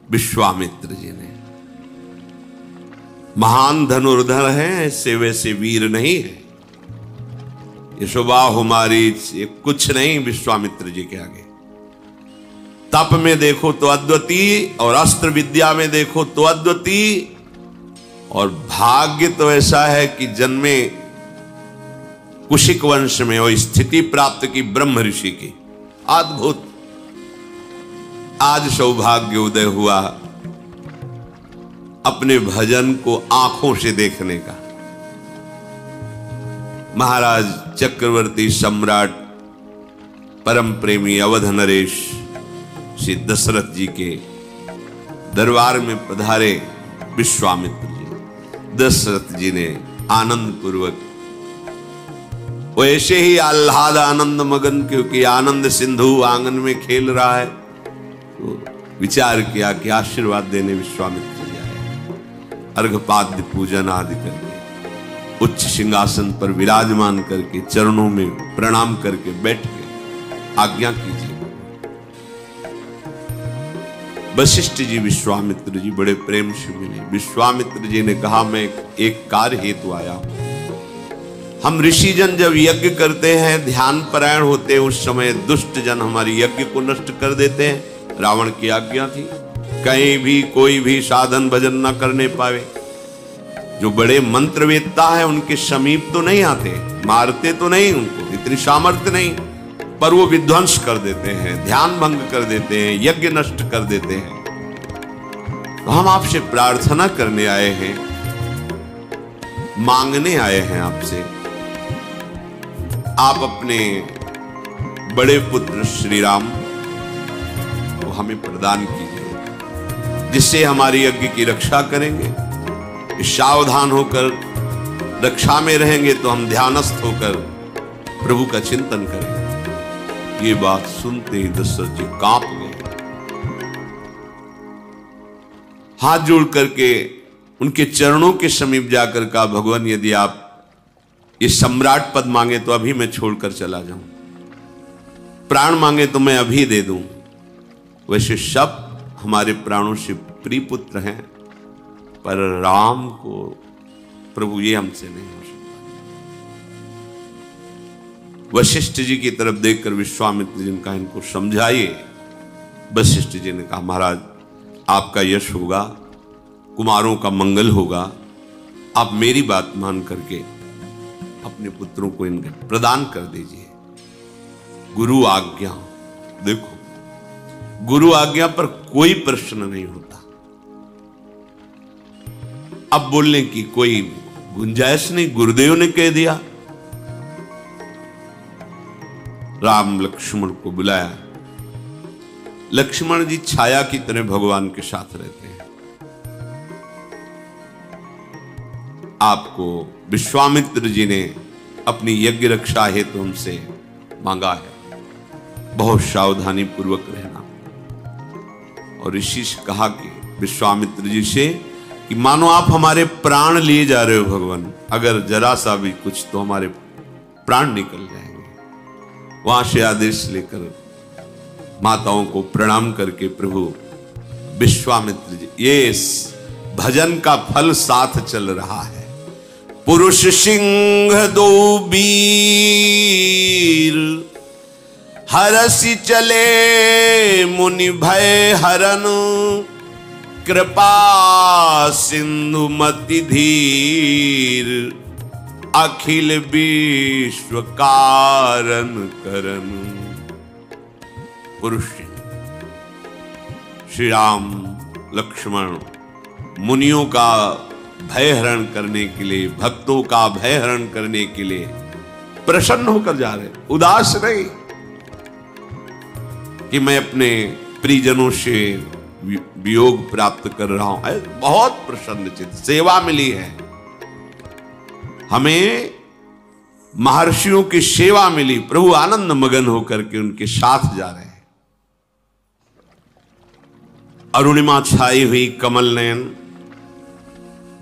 विश्वामित्र जी ने। महान धनुर्धर हैं, ऐसे वैसे वीर नहीं है। यशोबा हमारी ये कुछ नहीं विश्वामित्र जी के आगे। तप में देखो तो अद्वितीय, और अस्त्र विद्या में देखो तो अद्वितीय, और भाग्य तो ऐसा है कि जन्मे कुशिक वंश में और स्थिति प्राप्त की ब्रह्म ऋषि की। अद्भुत। आज सौभाग्य उदय हुआ अपने भजन को आंखों से देखने का। महाराज चक्रवर्ती सम्राट परम प्रेमी अवध नरेश श्री दशरथ जी के दरबार में पधारे विश्वामित्र जी। दशरथ जी ने आनंद पूर्वक, वो ऐसे ही आह्लाद आनंद मगन, क्योंकि आनंद सिंधु आंगन में खेल रहा है, तो विचार किया कि आशीर्वाद देने विश्वामित्र जी आए। अर्घपाद्य पूजन आदि करके उच्च सिंहासन पर विराजमान करके चरणों में प्रणाम करके बैठ गए। आज्ञा कीजिए। वशिष्ठ जी विश्वामित्र जी बड़े प्रेम से मिले। विश्वामित्र जी ने कहा, मैं एक कार्य हेतु आया हूं। हम ऋषिजन जब यज्ञ करते हैं, ध्यान परायण होते हैं, उस समय दुष्ट जन हमारी यज्ञ को नष्ट कर देते हैं। रावण की आज्ञा थी कहीं भी कोई भी साधन भजन न करने पावे। जो बड़े मंत्रवेत्ता है उनके समीप तो नहीं आते, मारते तो नहीं, उनको इतनी सामर्थ्य नहीं, पर वो विध्वंस कर देते हैं, ध्यान भंग कर देते हैं, यज्ञ नष्ट कर देते हैं। तो हम आपसे प्रार्थना करने आए हैं, मांगने आए हैं आपसे, आप अपने बड़े पुत्र श्री राम को हमें प्रदान कीजिए, जिससे हमारी यज्ञ की रक्षा करेंगे। सावधान होकर रक्षा में रहेंगे तो हम ध्यानस्थ होकर प्रभु का चिंतन करेंगे। ये बात सुनते ही दशरथ जी कांप गए। हाथ जोड़ करके उनके चरणों के समीप जाकर कहा, भगवान यदि आप ये सम्राट पद मांगे तो अभी मैं छोड़कर चला जाऊं, प्राण मांगे तो मैं अभी दे दूं। वैसे सब हमारे प्राणों से प्रिय पुत्र हैं, पर राम को प्रभु ये हमसे नहीं हो सकता। वशिष्ठ जी की तरफ देखकर विश्वामित्र जी ने कहा, इनको समझाइए। वशिष्ठ जी ने कहा, महाराज आपका यश होगा, कुमारों का मंगल होगा, आप मेरी बात मान करके अपने पुत्रों को इनके प्रदान कर दीजिए। गुरु आज्ञा, देखो गुरु आज्ञा पर कोई प्रश्न नहीं होता। अब बोलने की कोई गुंजाइश नहीं, गुरुदेव ने कह दिया। राम लक्ष्मण को बुलाया। लक्ष्मण जी छाया की तरह भगवान के साथ रहते हैं। आपको विश्वामित्र जी ने अपनी यज्ञ रक्षा हेतु हमसे मांगा है, बहुत सावधानी पूर्वक रहना। और ऋषि से कहा कि विश्वामित्र जी से कि मानो आप हमारे प्राण लिए जा रहे हो भगवान, अगर जरा सा भी कुछ तो हमारे प्राण निकल जाएंगे। वहां से आदेश लेकर माताओं को प्रणाम करके प्रभु विश्वामित्र जी, ये भजन का फल साथ चल रहा है। पुरुष सिंह दो वीर, हरसि चले मुनि भय हरन, कृपा सिंधु मति धीर, अखिल विश्व कारण करन। पुरुष श्री राम लक्ष्मण मुनियों का भय हरण करने के लिए, भक्तों का भय हरण करने के लिए प्रसन्न होकर जा रहे, उदास नहीं कि मैं अपने प्रियजनों से वियोग प्राप्त कर रहा हूं। बहुत प्रसन्न चित्त, सेवा मिली है हमें, महर्षियों की सेवा मिली। प्रभु आनंद मगन होकर के उनके साथ जा रहे हैं। अरुणिमा छाई हुई कमल नयन,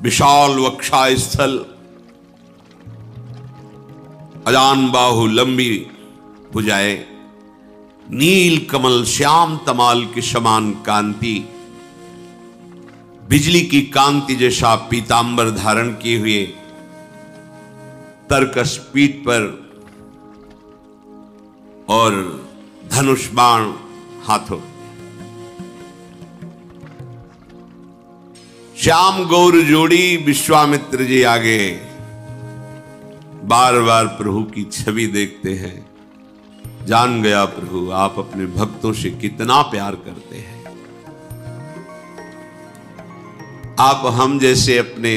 विशाल वक्षा स्थल, अजान बाहु लंबी भुजाएं, नील कमल श्याम तमाल के समान कांति, बिजली की कांति जैसा पीतांबर धारण किए हुए, तरकस पीठ पर और धनुष बाण हाथों। श्याम गौर जोड़ी विश्वामित्र जी आगे बार बार प्रभु की छवि देखते हैं। जान गया प्रभु आप अपने भक्तों से कितना प्यार करते हैं। आप हम जैसे अपने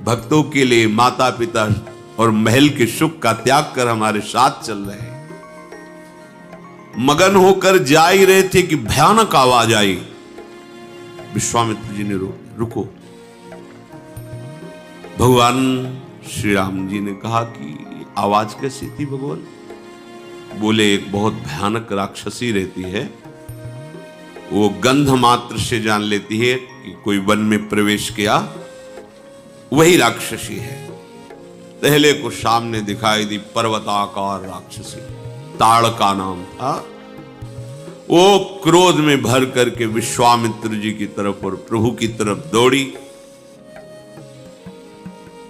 भक्तों के लिए माता पिता और महल के सुख का त्याग कर हमारे साथ चल रहे हैं। मगन होकर जा ही रहे थे कि भयानक आवाज आई। विश्वामित्र जी ने रुको। भगवान श्री राम जी ने कहा कि आवाज कैसी थी भगवान? बोले एक बहुत भयानक राक्षसी रहती है, वो गंध मात्र से जान लेती है कि कोई वन में प्रवेश किया, वही राक्षसी है। पहले को सामने दिखाई दी पर्वताकार राक्षसी, ताड़का नाम था। वो क्रोध में भर करके विश्वामित्र जी की तरफ और प्रभु की तरफ दौड़ी।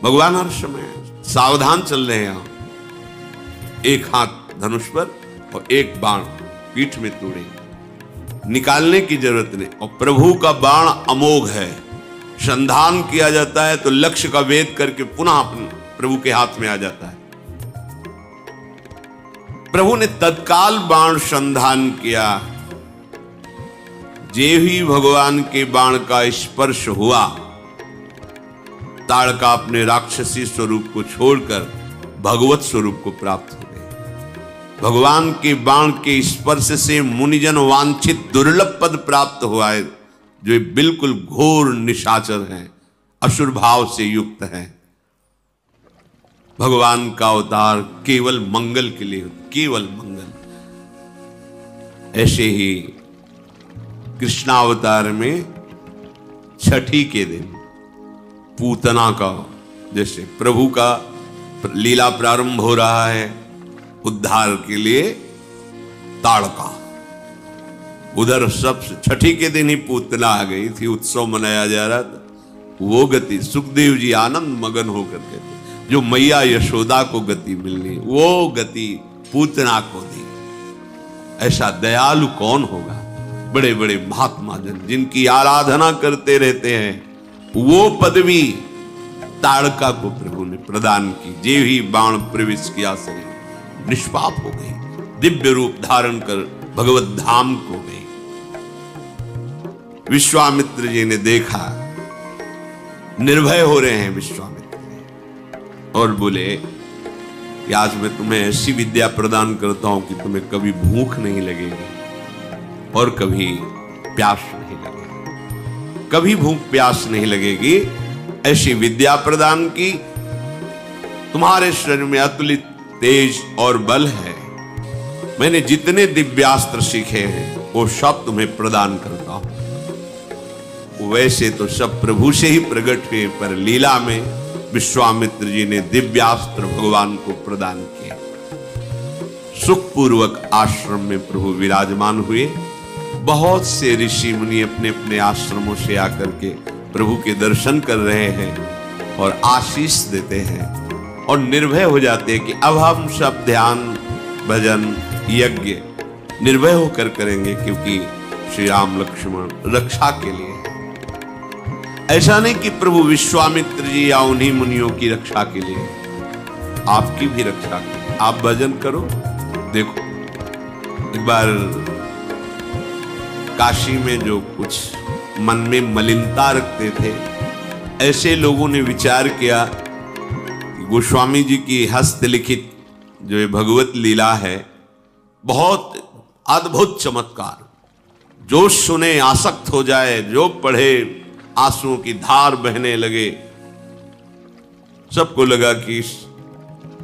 भगवान हर समय सावधान चल रहे हैं। एक हाथ धनुष पर और एक बाण पीठ में तोड़े, निकालने की जरूरत नहीं। और प्रभु का बाण अमोघ है, संधान किया जाता है तो लक्ष्य का भेद करके पुनः प्रभु के हाथ में आ जाता है। प्रभु ने तत्काल बाण संधान किया। जे ही भगवान के बाण का स्पर्श हुआ, ताड़का अपने राक्षसी स्वरूप को छोड़कर भगवत स्वरूप को प्राप्त हो गए। भगवान के बाण के स्पर्श से मुनिजन वांछित दुर्लभ पद प्राप्त हुआ है, जो बिल्कुल घोर निशाचर हैं, असुर भाव से युक्त हैं। भगवान का अवतार केवल मंगल के लिए, केवल मंगल। ऐसे ही कृष्णावतार में छठी के दिन पूतना का, जैसे प्रभु का लीला प्रारंभ हो रहा है उद्धार के लिए, ताड़का, उधर सबसे छठी के दिन ही पूतना आ गई थी, उत्सव मनाया जा रहा था। वो गति सुखदेव जी आनंद मगन होकर के थे। जो मैया यशोदा को गति मिलनी, वो गति पूतना को दी। ऐसा दयालु कौन होगा? बड़े बड़े महात्मा जन जिनकी आराधना करते रहते हैं, वो पदवी ताड़का को प्रभु ने प्रदान की। जे ही बाण प्रवेश किया शरीर निष्पाप हो गई, दिव्य रूप धारण कर भगवत धाम को गई। विश्वामित्र जी ने देखा, निर्भय हो रहे हैं विश्वामित्र जी, और बोले कि आज मैं तुम्हें ऐसी विद्या प्रदान करता हूं कि तुम्हें कभी भूख नहीं लगेगी और कभी प्यास नहीं लगेगी, कभी भूख प्यास नहीं लगेगी। ऐसी विद्या प्रदान की। तुम्हारे शरीर में अतुलित तेज और बल है। मैंने जितने दिव्यास्त्र सीखे हैं वो सब तुम्हें प्रदान करता हूं। वैसे तो सब प्रभु से ही प्रकट हुए, पर लीला में विश्वामित्र जी ने दिव्यास्त्र भगवान को प्रदान किए। सुखपूर्वक आश्रम में प्रभु विराजमान हुए। बहुत से ऋषि मुनि अपने अपने आश्रमों से आकर के प्रभु के दर्शन कर रहे हैं और आशीष देते हैं और निर्भय हो जाते हैं कि अब हम सब ध्यान भजन यज्ञ निर्भय होकर करेंगे, क्योंकि श्री राम लक्ष्मण रक्षा के लिए है। ऐसा नहीं कि प्रभु विश्वामित्र जी या उन्हीं मुनियों की रक्षा के लिए, आपकी भी रक्षा के लिए। आप भजन करो। देखो, एक बार काशी में जो कुछ मन में मलिनता रखते थे, ऐसे लोगों ने विचार किया कि गोस्वामी जी की हस्तलिखित जो ये भगवत लीला है, बहुत अद्भुत चमत्कार, जो सुने आसक्त हो जाए, जो पढ़े आंसुओं की धार बहने लगे। सबको लगा कि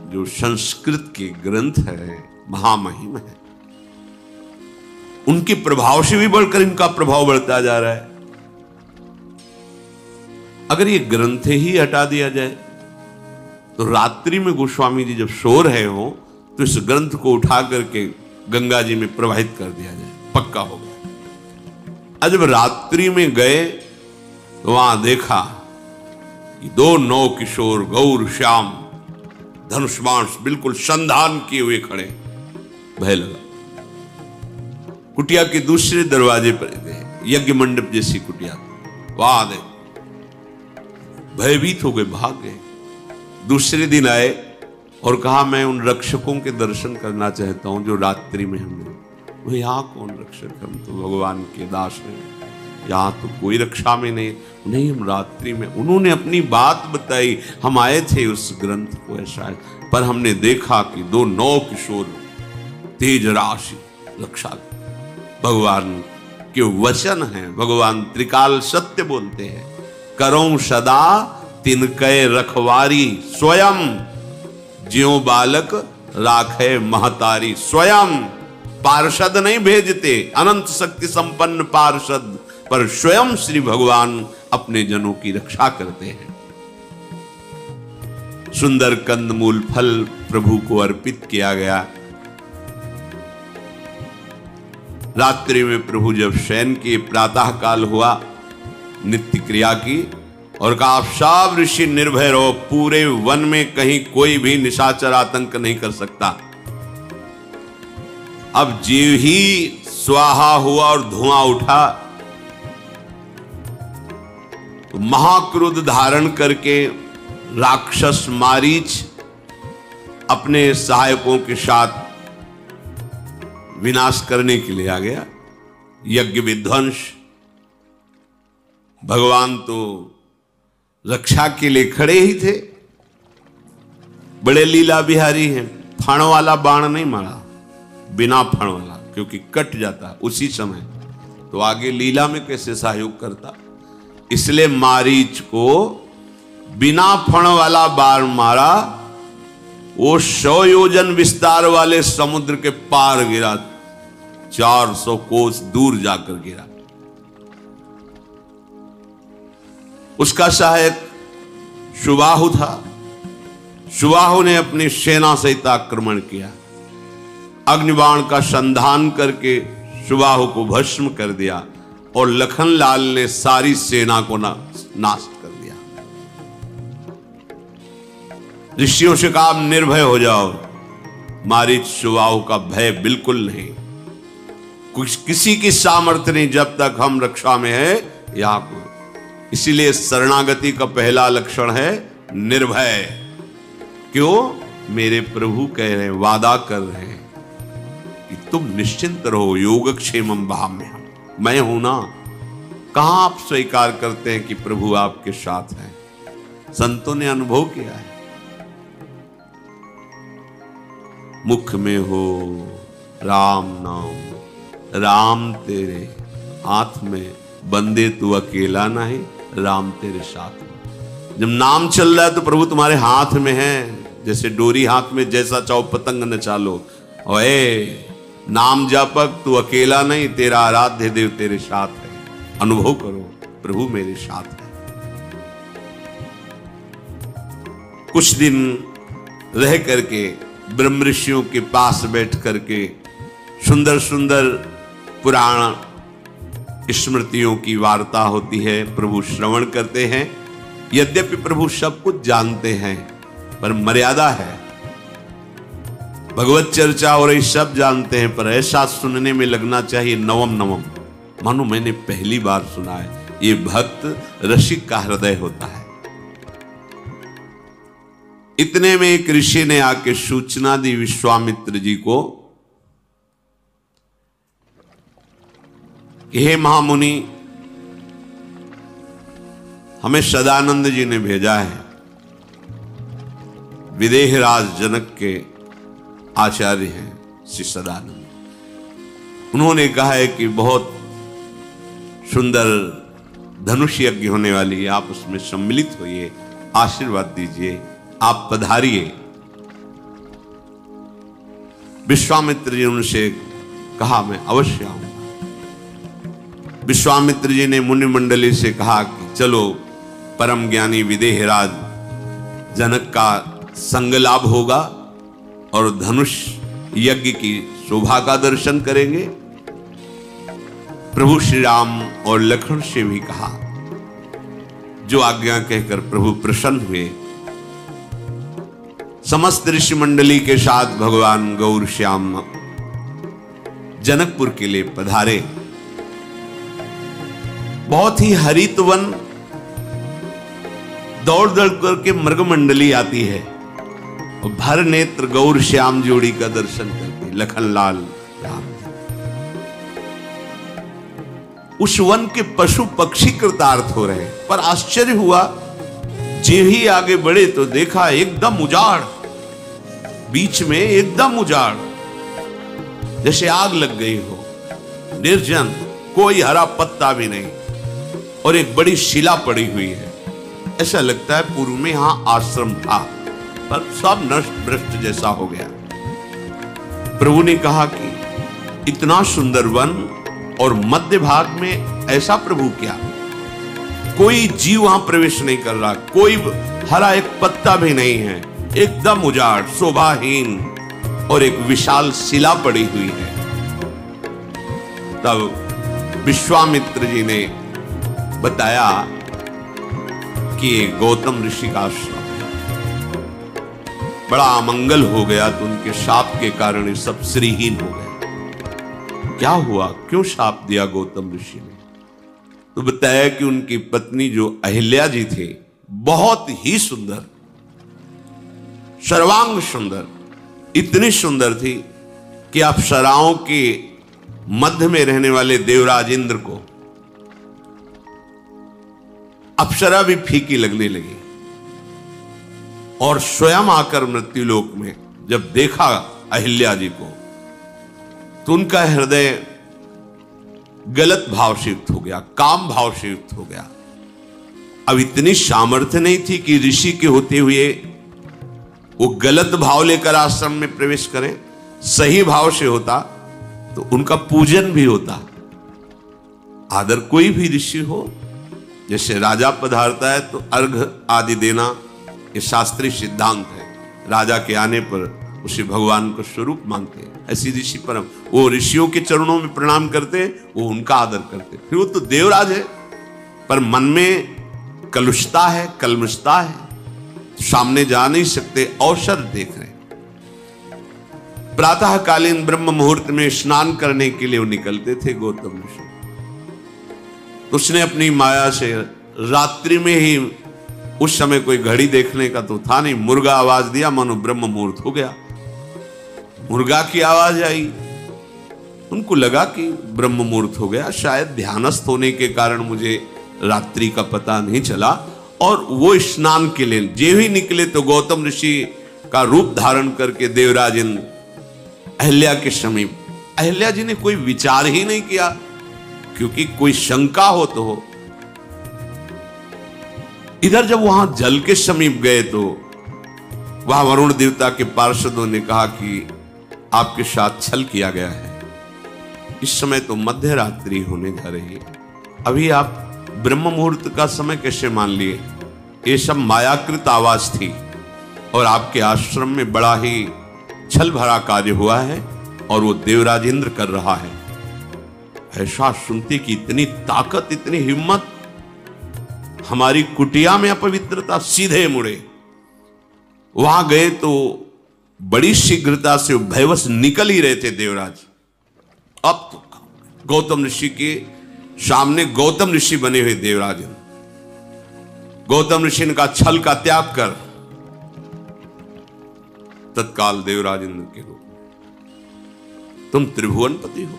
जो संस्कृत के ग्रंथ है महामहिम है, उनके प्रभाव से भी बढ़कर इनका प्रभाव बढ़ता जा रहा है। अगर ये ग्रंथ ही हटा दिया जाए तो रात्रि में गोस्वामी जी जब सो रहे हो तो इस ग्रंथ को उठा करके गंगा जी में प्रवाहित कर दिया जाए, पक्का हो गया। जब रात्रि में गए तो वहां देखा कि 2 नौ किशोर गौर श्याम धनुष्मान बिल्कुल संधान किए हुए खड़े। भय लगा। कुटिया के दूसरे दरवाजे पर गए, यज्ञ मंडप जैसी कुटिया, वहां दे भयभीत हो गए, भाग गए। दूसरे दिन आए और कहा मैं उन रक्षकों के दर्शन करना चाहता हूं जो रात्रि में हमने। वो यहाँ कौन रक्षक, हम तो भगवान के दास हैं, यहाँ तो कोई रक्षा में नहीं हम रात्रि में। उन्होंने अपनी बात बताई, हम आए थे उस ग्रंथ को ऐसा, पर हमने देखा कि 2 नौ किशोर तेज राशि रक्षा। भगवान के वचन हैं, भगवान त्रिकाल सत्य बोलते हैं। करो सदा तिनके रखवारी, स्वयं ज्यों बालक राखे महतारी। स्वयं पार्षद नहीं भेजते, अनंत शक्ति संपन्न पार्षद, पर स्वयं श्री भगवान अपने जनों की रक्षा करते हैं। सुंदर कंदमूल फल प्रभु को अर्पित किया गया। रात्रि में प्रभु जब शयन के प्रातः काल हुआ, नित्य क्रिया की और कहा आप सब ऋषि निर्भय रहो, पूरे वन में कहीं कोई भी निशाचर आतंक नहीं कर सकता। अब जीव ही स्वाहा हुआ और धुआं उठा तो महाक्रोध धारण करके राक्षस मारीच अपने सहायकों के साथ विनाश करने के लिए आ गया। यज्ञ विध्वंस। भगवान तो रक्षा के लिए खड़े ही थे, बड़े लीला बिहारी हैं। फण वाला बाण नहीं मारा, बिना फण वाला, क्योंकि कट जाता उसी समय, तो आगे लीला में कैसे सहयोग करता। इसलिए मारीच को बिना फण वाला बाण मारा, वो 100 योजन विस्तार वाले समुद्र के पार गिरा, 400 कोस दूर जाकर गिरा। उसका सहायक सुबाहु था। सुबाहु ने अपनी सेना सहित आक्रमण किया, अग्निबाण का संधान करके सुबाहु को भस्म कर दिया और लखनलाल ने सारी सेना को नाश कर दिया। ऋषियों से कहा आप निर्भय हो जाओ, मारीच सुबाहु का भय बिल्कुल नहीं, कुछ किसी की सामर्थ्य नहीं जब तक हम रक्षा में है यहां को। इसीलिए शरणागति का पहला लक्षण है निर्भय। क्यों? मेरे प्रभु कह रहे हैं, वादा कर रहे हैं कि तुम निश्चिंत रहो, योगक्षेमम भाम्यहम्, मैं हूं ना। कहां आप स्वीकार करते हैं कि प्रभु आपके साथ हैं? संतों ने अनुभव किया है। मुख में हो राम नाम, राम तेरे हाथ में, बंदे तू अकेला नहीं, राम तेरे साथ में। जब नाम चल रहा है तो प्रभु तुम्हारे हाथ में है। जैसे डोरी हाथ में, जैसा चाहो पतंग नचा लो। ओए नाम जापक, तू अकेला नहीं, तेरा आराध्य देव तेरे साथ है। अनुभव करो, प्रभु मेरे साथ है। कुछ दिन रह करके ब्रह्म ऋषियों के पास बैठ करके सुंदर सुंदर पुराण स्मृतियों की वार्ता होती है, प्रभु श्रवण करते हैं। यद्यपि प्रभु सब कुछ जानते हैं, पर मर्यादा है। भगवत चर्चा और ये सब जानते हैं, पर ऐसा सुनने में लगना चाहिए नवम नवम, मानो मैंने पहली बार सुना है। ये भक्त रसिक का हृदय होता है। इतने में एक ऋषि ने आके सूचना दी विश्वामित्र जी को, हे महामुनि, हमें सदानंद जी ने भेजा है। विदेहराज जनक के आचार्य हैं श्री सदानंद। उन्होंने कहा है कि बहुत सुंदर धनुष यज्ञ होने वाली है, आप उसमें सम्मिलित होइए, आशीर्वाद दीजिए, आप पधारिए। विश्वामित्र जी उनसे कहा मैं अवश्य आऊंगा। विश्वामित्र जी ने मुनि मंडली से कहा कि चलो, परम ज्ञानी विदेहराज जनक का संग लाभ होगा और धनुष यज्ञ की शोभा का दर्शन करेंगे। प्रभु श्री राम और लक्ष्मण से भी कहा, जो आज्ञा कहकर प्रभु प्रसन्न हुए। समस्त ऋषि मंडली के साथ भगवान गौर श्याम जनकपुर के लिए पधारे। बहुत ही हरित वन, दौड़ दौड़ करके मृग मंडली आती है और भर नेत्र गौर श्याम जोड़ी का दर्शन करते लखनलाल राम। उस वन के पशु पक्षी कृतार्थ हो रहे, पर आश्चर्य हुआ, जे ही आगे बढ़े तो देखा एकदम उजाड़, बीच में एकदम उजाड़, जैसे आग लग गई हो, निर्जन, कोई हरा पत्ता भी नहीं, और एक बड़ी शिला पड़ी हुई है। ऐसा लगता है पूर्व में यहां आश्रम था, पर सब नष्ट भ्रष्ट जैसा हो गया। प्रभु ने कहा कि इतना सुंदर वन और मध्य भाग में ऐसा प्रभु क्या, कोई जीव वहां प्रवेश नहीं कर रहा, कोई हरा एक पत्ता भी नहीं है, एकदम उजाड़, शोभाहीन, और एक विशाल शिला पड़ी हुई है। तब विश्वामित्र जी ने बताया कि गौतम ऋषि का आश्रम है। बड़ा अमंगल हो गया, तो उनके शाप के कारण ये सब श्रीहीन हो गए। क्या हुआ, क्यों शाप दिया गौतम ऋषि ने? तो बताया कि उनकी पत्नी जो अहिल्या जी थे, बहुत ही सुंदर, सर्वांग सुंदर, इतनी सुंदर थी कि अप्सराओं के मध्य में रहने वाले देवराज इंद्र को अप्सरा भी फीकी लगने लगी। और स्वयं आकर मृत्युलोक में जब देखा अहिल्या जी को, तो उनका हृदय गलत भाव से युक्त हो गया, काम भाव से युक्त हो गया। अब इतनी सामर्थ्य नहीं थी कि ऋषि के होते हुए वो गलत भाव लेकर आश्रम में प्रवेश करें। सही भाव से होता तो उनका पूजन भी होता, आदर, कोई भी ऋषि हो, जैसे राजा पधारता है तो अर्घ आदि देना, ये शास्त्रीय सिद्धांत है। राजा के आने पर उसे भगवान को स्वरूप मानते हैं, ऐसी ऋषि परम, वो ऋषियों के चरणों में प्रणाम करते, वो उनका आदर करते। फिर वो तो देवराज है, पर मन में कलुषता है, कलमुषता है, सामने जा नहीं सकते, अवसर देख रहे। प्रातःकालीन ब्रह्म मुहूर्त में स्नान करने के लिए वो निकलते थे गौतम ऋषि। तो उसने अपनी माया से रात्रि में ही, उस समय कोई घड़ी देखने का तो था नहीं, मुर्गा आवाज दिया, मानो ब्रह्म मुहूर्त हो गया। मुर्गा की आवाज आई, उनको लगा कि ब्रह्म मुहूर्त हो गया, शायद ध्यानस्थ होने के कारण मुझे रात्रि का पता नहीं चला। और वो स्नान के लिए जे ही निकले तो गौतम ऋषि का रूप धारण करके देवराज इंद्र अहिल्या के समीप। अहिल्या जी ने कोई विचार ही नहीं किया, क्योंकि कोई शंका हो तो हो। इधर जब वहां जल के समीप गए तो वहां वरुण देवता के पार्षदों ने कहा कि आपके साथ छल किया गया है। इस समय तो मध्य रात्रि होने जा रही है, अभी आप ब्रह्म मुहूर्त का समय कैसे मान लिए? ये सब मायाकृत आवाज थी और आपके आश्रम में बड़ा ही छल भरा कार्य हुआ है और वो देवराज इंद्र कर रहा है। ऐसा सुनते कि इतनी ताकत, इतनी हिम्मत, हमारी कुटिया में अपवित्रता, सीधे मुड़े। वहां गए तो बड़ी शीघ्रता से भयवश निकल ही रहे थे देवराज। अब तो गौतम ऋषि के सामने गौतम ऋषि बने हुए देवराज, गौतम ऋषि का छल का त्याग कर तत्काल देवराज इंद्र के रूप में, तुम त्रिभुवनपति हो,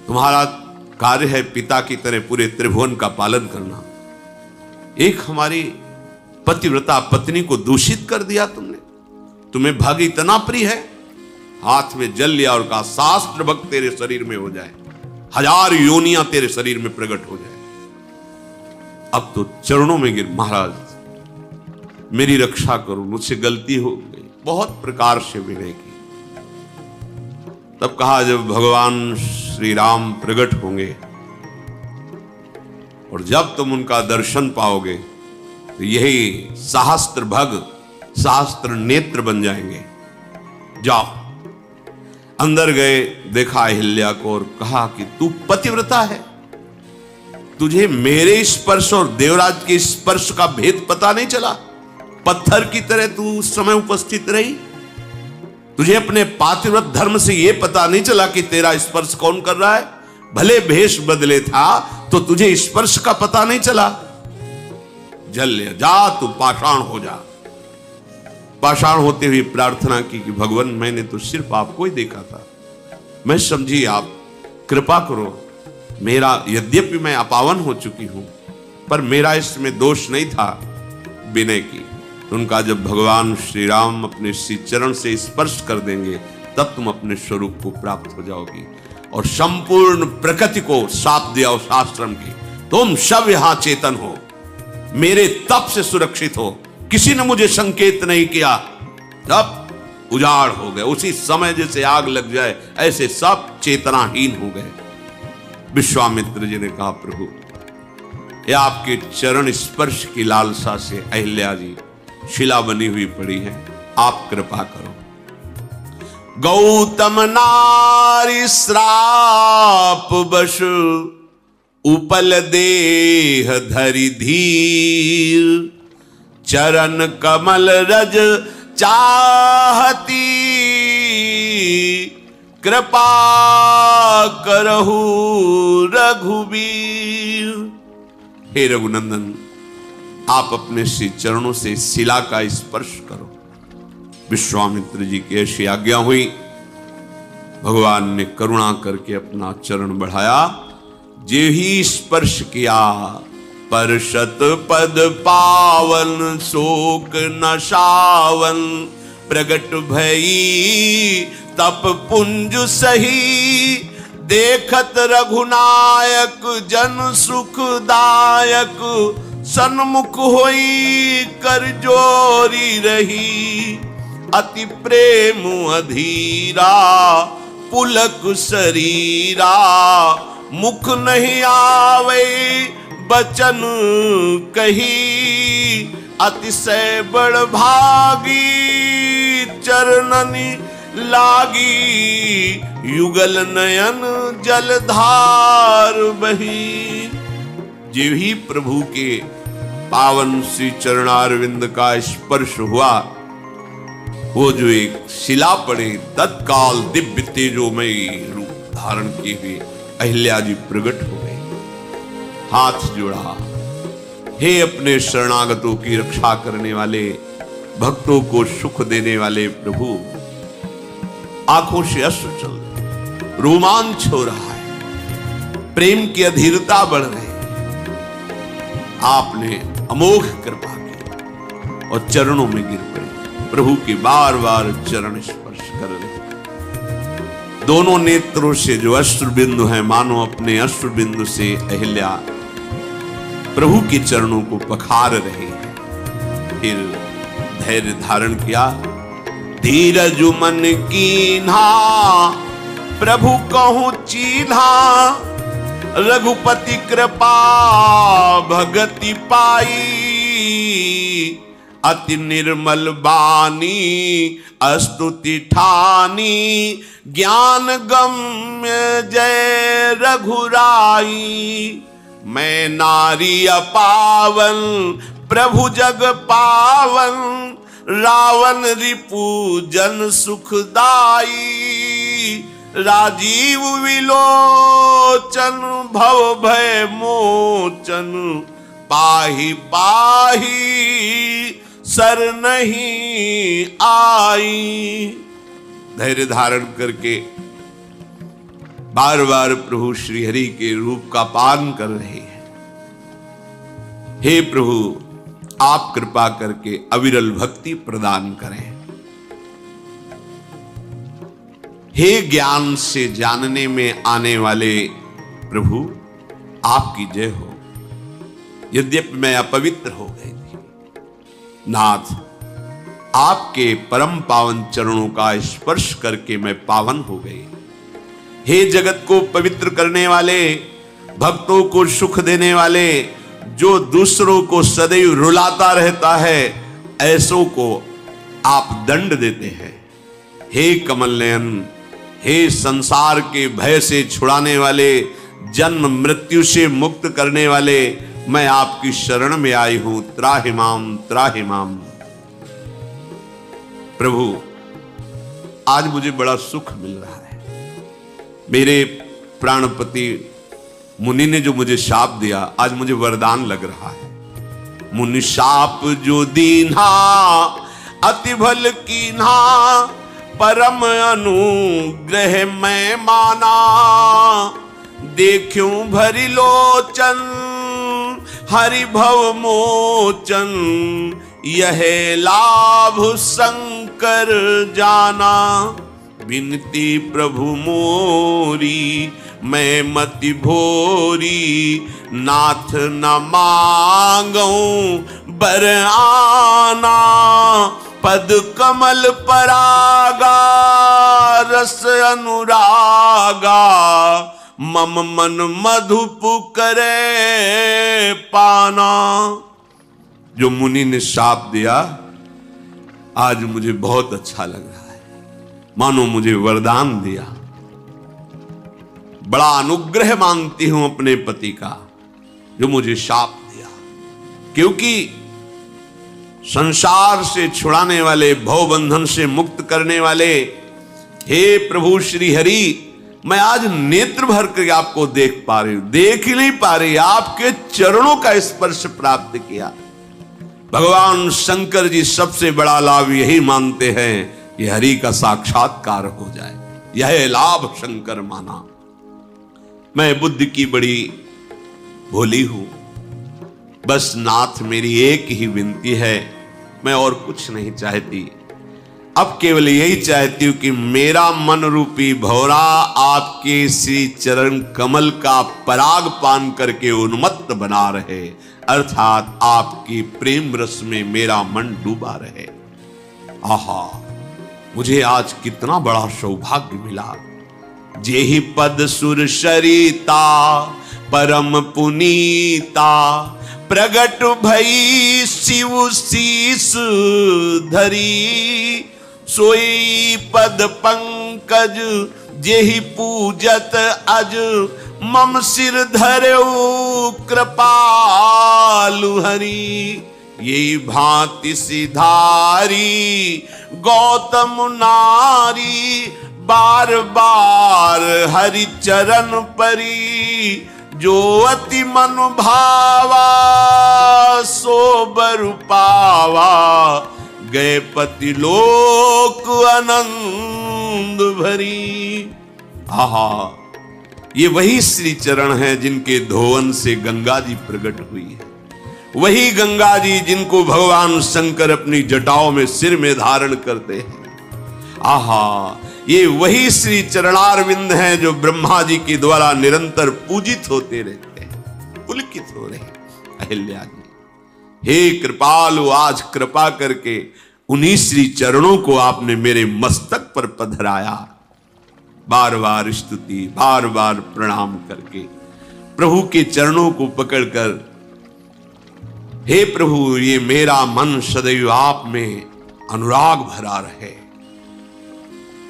तुम्हारा कार्य है पिता की तरह पूरे त्रिभुवन का पालन करना। एक हमारी पतिव्रता पत्नी को दूषित कर दिया तुमने, तुम्हें भग इतना प्रिय है, हाथ में जल लिया और कहा शास्त्र भक्त तेरे शरीर में हो जाए, 1000 योनियां तेरे शरीर में प्रकट हो जाए। अब तो चरणों में गिर, महाराज मेरी रक्षा करो, मुझसे गलती हो गई, बहुत प्रकार से विनय की। तब कहा जब भगवान श्री राम प्रकट होंगे और जब तुम उनका दर्शन पाओगे तो यही सहस्त्र भग, सहस्त्र नेत्र बन जाएंगे। जाओ अंदर गए, देखा अहिल्या को और कहा कि तू पतिव्रता है, तुझे मेरे स्पर्श और देवराज के स्पर्श का भेद पता नहीं चला? पत्थर की तरह तू उस समय उपस्थित रही, तुझे अपने पातिव्रत धर्म से यह पता नहीं चला कि तेरा स्पर्श कौन कर रहा है? भले भेष बदले था तो तुझे स्पर्श का पता नहीं चला? जल जा, तू पाषाण हो जा। पाषाण होते हुए प्रार्थना की कि भगवान मैंने तो सिर्फ आपको ही देखा था, मैं समझी आप कृपा करो, मेरा यद्यपि मैं अपावन हो चुकी हूं पर मेरा इसमें दोष नहीं था। विनय की तो उनका जब भगवान श्री राम अपने श्री चरण से स्पर्श कर देंगे तब तुम अपने स्वरूप को प्राप्त हो जाओगी। और संपूर्ण प्रकृति को साप दिया उस आश्रम की, तुम सब यहां चेतन हो, मेरे तप से सुरक्षित हो, किसी ने मुझे संकेत नहीं किया, तब उजाड़ हो गए। उसी समय जैसे आग लग जाए ऐसे सब चेतनाहीन हो गए। विश्वामित्र जी ने कहा प्रभु ये आपके चरण स्पर्श की लालसा से अहिल्या जी शिला बनी हुई पड़ी है, आप कृपा करो। गौतम नारी श्राप बश उपल देह धरि धीर, चरण कमल रज चाहती, कृपा करहु रघुबीर। हे रघुनंदन, आप अपने श्री चरणों से शिला का स्पर्श करो। विश्वामित्र जी की ऐसी आज्ञा हुई। भगवान ने करुणा करके अपना चरण बढ़ाया, जे ही स्पर्श किया परशत पद पावन, शोक नशावन, प्रगट भई तप पुंज सही, देखत रघुनायक जन सुखदायक, सन्मुख होई कर जोरी रही, अति प्रेम अधीरा पुलक शरीरा, मुख नहीं आवे बचन कही, अतिशय बड़ भागी चरणनि लागी, युगल नयन जलधार बही। जो ही प्रभु के पावन श्री चरणारविंद का स्पर्श हुआ, वो जो एक शिला पड़े, तत्काल दिव्य तेजोमयी रूप धारण किए हुए अहिल्या जी प्रकट हो गए। हाथ जोड़ा, हे अपने शरणागतों की रक्षा करने वाले, भक्तों को सुख देने वाले प्रभु। आंखों से अश्रु चल रहे, रोमांच हो रहा है, प्रेम की अधीरता बढ़ रही। आपने अमोघ कृपा की और चरणों में गिर पड़े। प्रभु के बार बार चरण स्पर्श कर रहे। दोनों नेत्रों से जो अश्रु बिंदु है, मानो अपने अश्रु बिंदु से अहिल्या प्रभु के चरणों को पखार रहे हैं। फिर धैर्य धारण किया, धीरज मन कीन्हा, प्रभु कहूं चीन्हा, रघुपति कृपा भगति पाई, अति निर्मल बानी स्तुति ठानी, ज्ञान गम्य जय रघुराई, मैं नारी अपावन प्रभु जग पावन, रावण रिपु जन सुखदाई, राजीव विलोचन भव भय मोचन, पाहि पाहि सर नहीं आई। धैर्य धारण करके बार बार प्रभु श्री हरि के रूप का पान कर रहे हैं। हे प्रभु, आप कृपा करके अविरल भक्ति प्रदान करें। हे ज्ञान से जानने में आने वाले प्रभु, आपकी जय हो। यद्यपि मैं अपवित्र हो गई थी, नाथ आपके परम पावन चरणों का स्पर्श करके मैं पावन हो गई। हे जगत को पवित्र करने वाले, भक्तों को सुख देने वाले, जो दूसरों को सदैव रुलाता रहता है, ऐसों को आप दंड देते हैं। हे कमल नयन, हे संसार के भय से छुड़ाने वाले, जन्म मृत्यु से मुक्त करने वाले, मैं आपकी शरण में आई हूं। त्राहि माम त्राहि माम। प्रभु, आज मुझे बड़ा सुख मिल रहा है। मेरे प्राणपति मुनि ने जो मुझे शाप दिया, आज मुझे वरदान लग रहा है। मुनि शाप जो दीन्हा अति भल कीन्हा, परम अनुग्रह मैं माना। देखूं भरी लोचन हरि भव मोचन, यह लाभ शंकर जाना। बिनती प्रभु मोरी मैं मति भोरी, नाथ न मांगूं बर आना। पद कमल परागा रस अनुरागा, मम मन मधुप करे पाना। जो मुनि ने शाप दिया, आज मुझे बहुत अच्छा लग रहा है, मानो मुझे वरदान दिया। बड़ा अनुग्रह मांगती हूं अपने पति का, जो मुझे शाप दिया। क्योंकि संसार से छुड़ाने वाले, भव बंधन से मुक्त करने वाले, हे प्रभु श्री हरि, मैं आज नेत्र भर कर आपको देख पा रही हूं, देख ही नहीं पा रही, आपके चरणों का स्पर्श प्राप्त किया। भगवान शंकर जी सबसे बड़ा लाभ यही मानते हैं कि हरि का साक्षात्कार हो जाए, यह लाभ शंकर माना। मैं बुद्धि की बड़ी भोली हूं, बस नाथ मेरी एक ही विनती है, मैं और कुछ नहीं चाहती। अब केवल यही चाहती हूं कि मेरा मन रूपी भौरा आपके श्री चरण कमल का पराग पान करके उन्मत्त बना रहे, अर्थात आपकी प्रेम रस में मेरा मन डूबा रहे। आहा, मुझे आज कितना बड़ा सौभाग्य मिला। जेहि पद सुर शरीता परम पुनीता, प्रगट भई शिव शीस धरी। सोई पद पंकज जेहि पूजत अज, मम सिर धरऊ कृपालु हरि। यही भांति सिधारी गौतम नारी, बार बार हरि चरण परी। जो अति मन भावा सो बर पावा, गए पति लोक आनंद भरी। आहा, ये वही श्री चरण है जिनके धोवन से गंगा जी प्रकट हुई है। वही गंगा जी जिनको भगवान शंकर अपनी जटाओं में सिर में धारण करते हैं। आहा, ये वही श्री चरणारविंद हैं जो ब्रह्मा जी के द्वारा निरंतर पूजित होते रहते हैं, पुलकित हो रहे हैं। अहिल्या जी, हे कृपालु, आज कृपा करके उन्हीं श्री चरणों को आपने मेरे मस्तक पर पधराया। बार बार स्तुति, बार बार प्रणाम करके प्रभु के चरणों को पकड़कर, हे प्रभु, ये मेरा मन सदैव आप में अनुराग भरा रहे।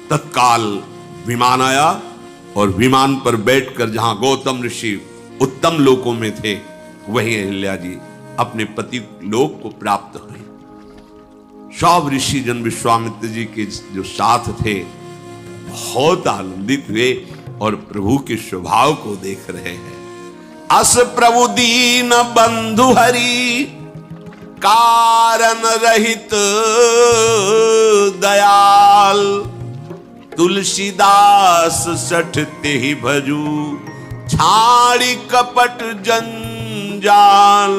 तत्काल विमान आया और विमान पर बैठकर जहां गौतम ऋषि उत्तम लोकों में थे, वहीं अहिल्या जी अपने पति लोक को प्राप्त हुए। सब ऋषि जन विश्वामित्र जी के जो साथ थे बहुत आनंदित हुए और प्रभु के स्वभाव को देख रहे हैं। अस प्रभु दीन बंधु हरि, कारण रहित दयाल। तुलसीदास सठते ही भजू, छाड़ी कपट जंजाल।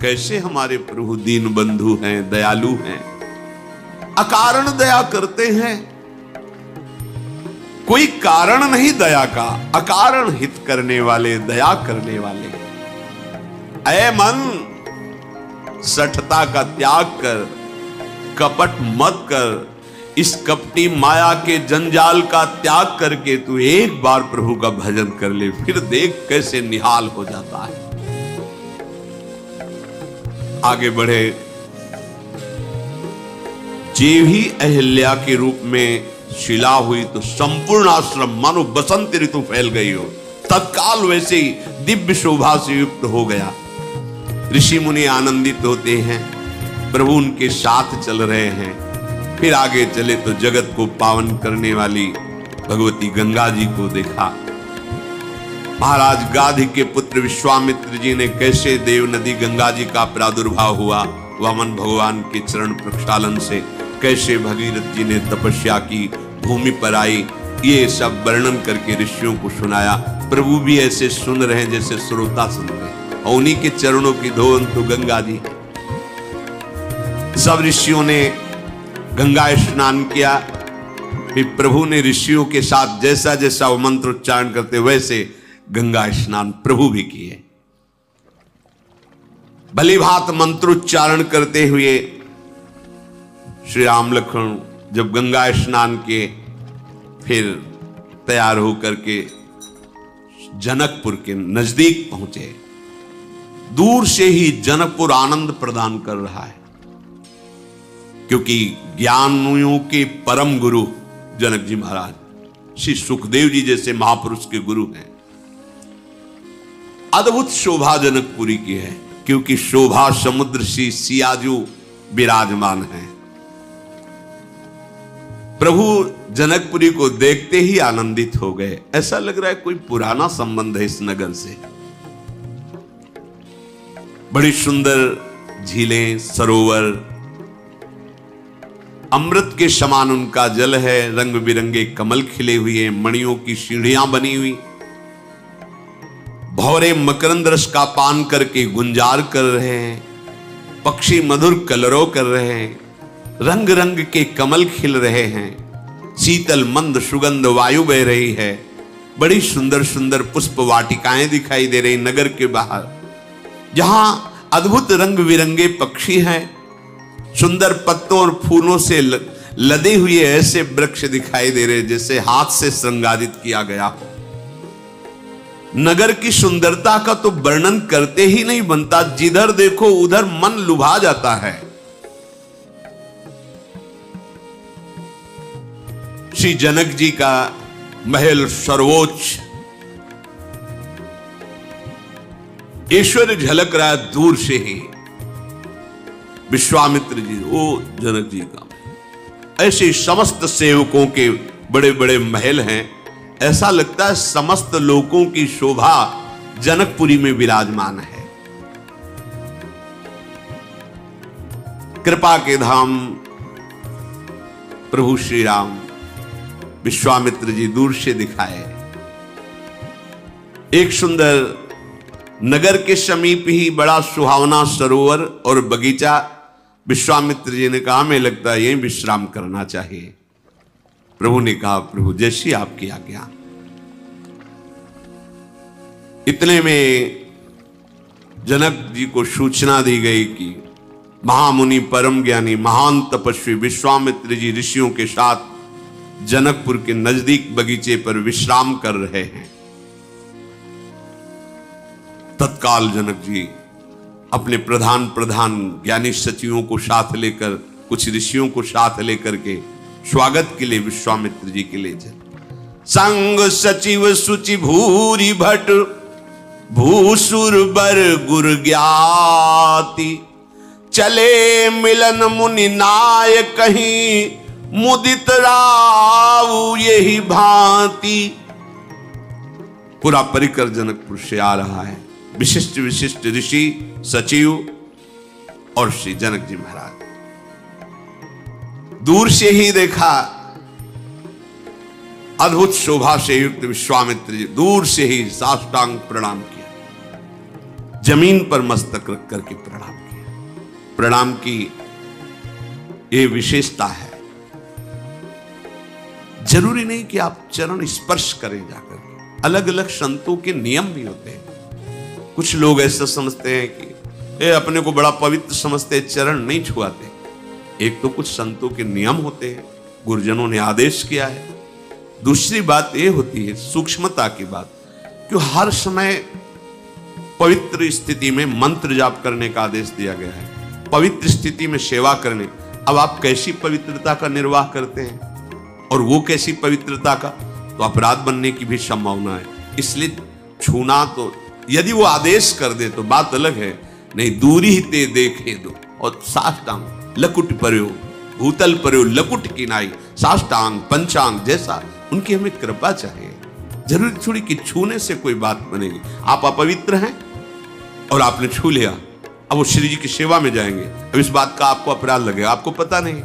कैसे हमारे प्रभु दीन बंधु हैं, दयालु हैं, अकारण दया करते हैं। कोई कारण नहीं दया का, अकारण हित करने वाले, दया करने वाले। ऐ मन, सठता का त्याग कर, कपट मत कर। इस कपटी माया के जंजाल का त्याग करके तू एक बार प्रभु का भजन कर ले, फिर देख कैसे निहाल हो जाता है। आगे बढ़े। जे भी अहिल्या के रूप में शिला हुई तो संपूर्ण आश्रम मानो बसंत ऋतु फैल गई हो, तत्काल वैसे ही दिव्य शोभा से युक्त हो गया। ऋषि मुनि आनंदित होते हैं, प्रभु उनके साथ चल रहे हैं। फिर आगे चले तो जगत को पावन करने वाली भगवती गंगा जी को देखा। महाराज गाधी के पुत्र विश्वामित्र जी ने कैसे देव नदी गंगा जी का प्रादुर्भाव हुआ, वामन भगवान के चरण प्रक्षालन से कैसे भगीरथ जी ने तपस्या की, भूमि पर आई, ये सब वर्णन करके ऋषियों को सुनाया। प्रभु भी ऐसे सुन रहे हैं जैसे श्रोता सुन रहे हैं, और उन्हीं के चरणों की धोन तो गंगा जी। सब ऋषियों ने गंगा स्नान किया। फिर प्रभु ने ऋषियों के साथ जैसा जैसा वो मंत्र उच्चारण करते वैसे गंगा स्नान प्रभु भी किए। भली भांत मंत्रोच्चारण करते हुए श्री राम लक्ष्मण जब गंगा स्नान किए, फिर तैयार होकर के जनकपुर के नजदीक पहुंचे। दूर से ही जनकपुर आनंद प्रदान कर रहा है, क्योंकि ज्ञानियों के परम गुरु जनक जी महाराज श्री सुखदेव जी जैसे महापुरुष के गुरु हैं। अद्भुत शोभा जनकपुरी की है, क्योंकि शोभा समुद्र श्री सियाजू विराजमान है। प्रभु जनकपुरी को देखते ही आनंदित हो गए। ऐसा लग रहा है कोई पुराना संबंध है इस नगर से। बड़ी सुंदर झीलें, सरोवर, अमृत के समान उनका जल है। रंग बिरंगे कमल खिले हुए, मणियों की सीढ़ियां बनी हुई, भौरे मकरंद रस का पान करके गुंजार कर रहे हैं, पक्षी मधुर कलरव कर रहे हैं, रंग रंग के कमल खिल रहे हैं, शीतल मंद सुगंध वायु बह रही है। बड़ी सुंदर सुंदर पुष्प वाटिकाएं दिखाई दे रही नगर के बाहर, जहां अद्भुत रंग बिरंगे पक्षी हैं। सुंदर पत्तों और फूलों से लदे हुए ऐसे वृक्ष दिखाई दे रहे जैसे हाथ से श्रृंगारित किया गया। नगर की सुंदरता का तो वर्णन करते ही नहीं बनता, जिधर देखो उधर मन लुभा जाता है। श्री जनक जी का महल सर्वोच्च, ऐश्वर्य झलक रहा है दूर से ही। विश्वामित्र जी, वो जनक जी का ऐसे समस्त सेवकों के बड़े बड़े महल हैं। ऐसा लगता है समस्त लोकों की शोभा जनकपुरी में विराजमान है। कृपा के धाम प्रभु श्री राम विश्वामित्र जी दूर से दिखाए। एक सुंदर नगर के समीप ही बड़ा सुहावना सरोवर और बगीचा। विश्वामित्र जी ने कहा, हमें लगता है यहीं विश्राम करना चाहिए। प्रभु ने कहा, प्रभु जैसी आपकी आज्ञा। इतने में जनक जी को सूचना दी गई कि महामुनि परम ज्ञानी महान तपस्वी विश्वामित्र जी ऋषियों के साथ जनकपुर के नजदीक बगीचे पर विश्राम कर रहे हैं। तत्काल जनक जी अपने प्रधान ज्ञानी सचिवों को साथ लेकर, कुछ ऋषियों को साथ लेकर के स्वागत के लिए विश्वामित्र जी के लिए चले। संग सचिव सुचि भूरि भट भूसुर बर गुर ज्ञाति, चले मिलन मुनि नाय कहीं मुदित राव यही भांति। पूरा परिकर जनकपुर से आ रहा है। विशिष्ट विशिष्ट ऋषि, सचिव और श्री जनक जी महाराज। दूर से ही देखा अद्भुत शोभा से युक्त विश्वामित्र जी, दूर से ही साष्टांग प्रणाम किया, जमीन पर मस्तक रख करके प्रणाम किया। प्रणाम की ये विशेषता है। जरूरी नहीं कि आप चरण स्पर्श करें जाकर, अलग अलग संतों के नियम भी होते हैं। कुछ लोग ऐसा समझते हैं कि ये अपने को बड़ा पवित्र समझते, चरण नहीं छुआते। एक तो कुछ संतों के नियम होते हैं, गुरुजनों ने आदेश किया है। दूसरी बात ये होती है सूक्ष्मता की बात, कि हर समय पवित्र स्थिति में मंत्र जाप करने का आदेश दिया गया है, पवित्र स्थिति में सेवा करने। अब आप कैसी पवित्रता का निर्वाह करते हैं? और वो कैसी पवित्रता का, तो अपराध बनने की भी संभावना है। इसलिए छूना तो यदि वो आदेश कर दे तो बात अलग है, नहीं दूरी ही ते देखे दो। और साष्टांग लकुट पर्यो भूतल पर्यो लकुट किनाई, साष्टांग पंचांग जैसा उनकी हमें कृपा चाहिए। जरूरी थोड़ी कि छूने से कोई बात बनेगी। आप अपवित्र हैं और आपने छू लिया, अब वो श्री जी की सेवा में जाएंगे, अब इस बात का आपको अपराध लगेगा, आपको पता नहीं।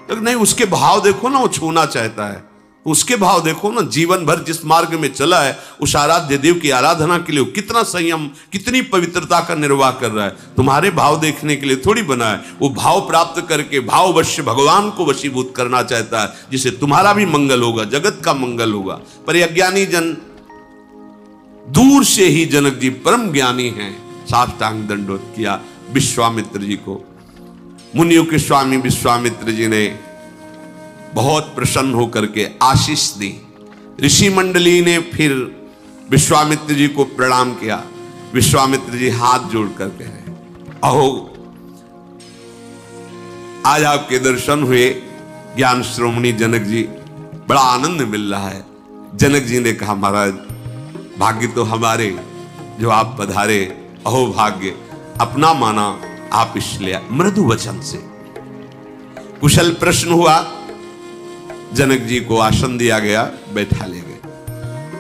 तो नहीं, उसके भाव देखो ना, वो छूना चाहता है, उसके भाव देखो ना। जीवन भर जिस मार्ग में चला है, उस आराध्य देव की आराधना के लिए कितना संयम, कितनी पवित्रता का निर्वाह कर रहा है। तुम्हारे भाव देखने के लिए थोड़ी बना है। वो भाव प्राप्त करके भाववश भगवान को वशीभूत करना चाहता है, जिससे तुम्हारा भी मंगल होगा, जगत का मंगल होगा। पर अज्ञानी जन दूर से ही जनक जी परम ज्ञानी हैं, साष्टांग दंडोत किया विश्वामित्र जी को। मुनियों के स्वामी विश्वामित्र जी ने बहुत प्रसन्न होकर के आशीष दी। ऋषि मंडली ने फिर विश्वामित्र जी को प्रणाम किया। विश्वामित्र जी हाथ जोड़ कर कहे, अहो आज आपके दर्शन हुए ज्ञान श्रोमणी जनक जी, बड़ा आनंद मिल रहा है। जनक जी ने कहा, महाराज भाग्य तो हमारे जो आप पधारे, अहो भाग्य अपना माना आप इसलिए। मृदु वचन से कुशल प्रश्न हुआ, जनक जी को आसन दिया गया, बैठा ले गए।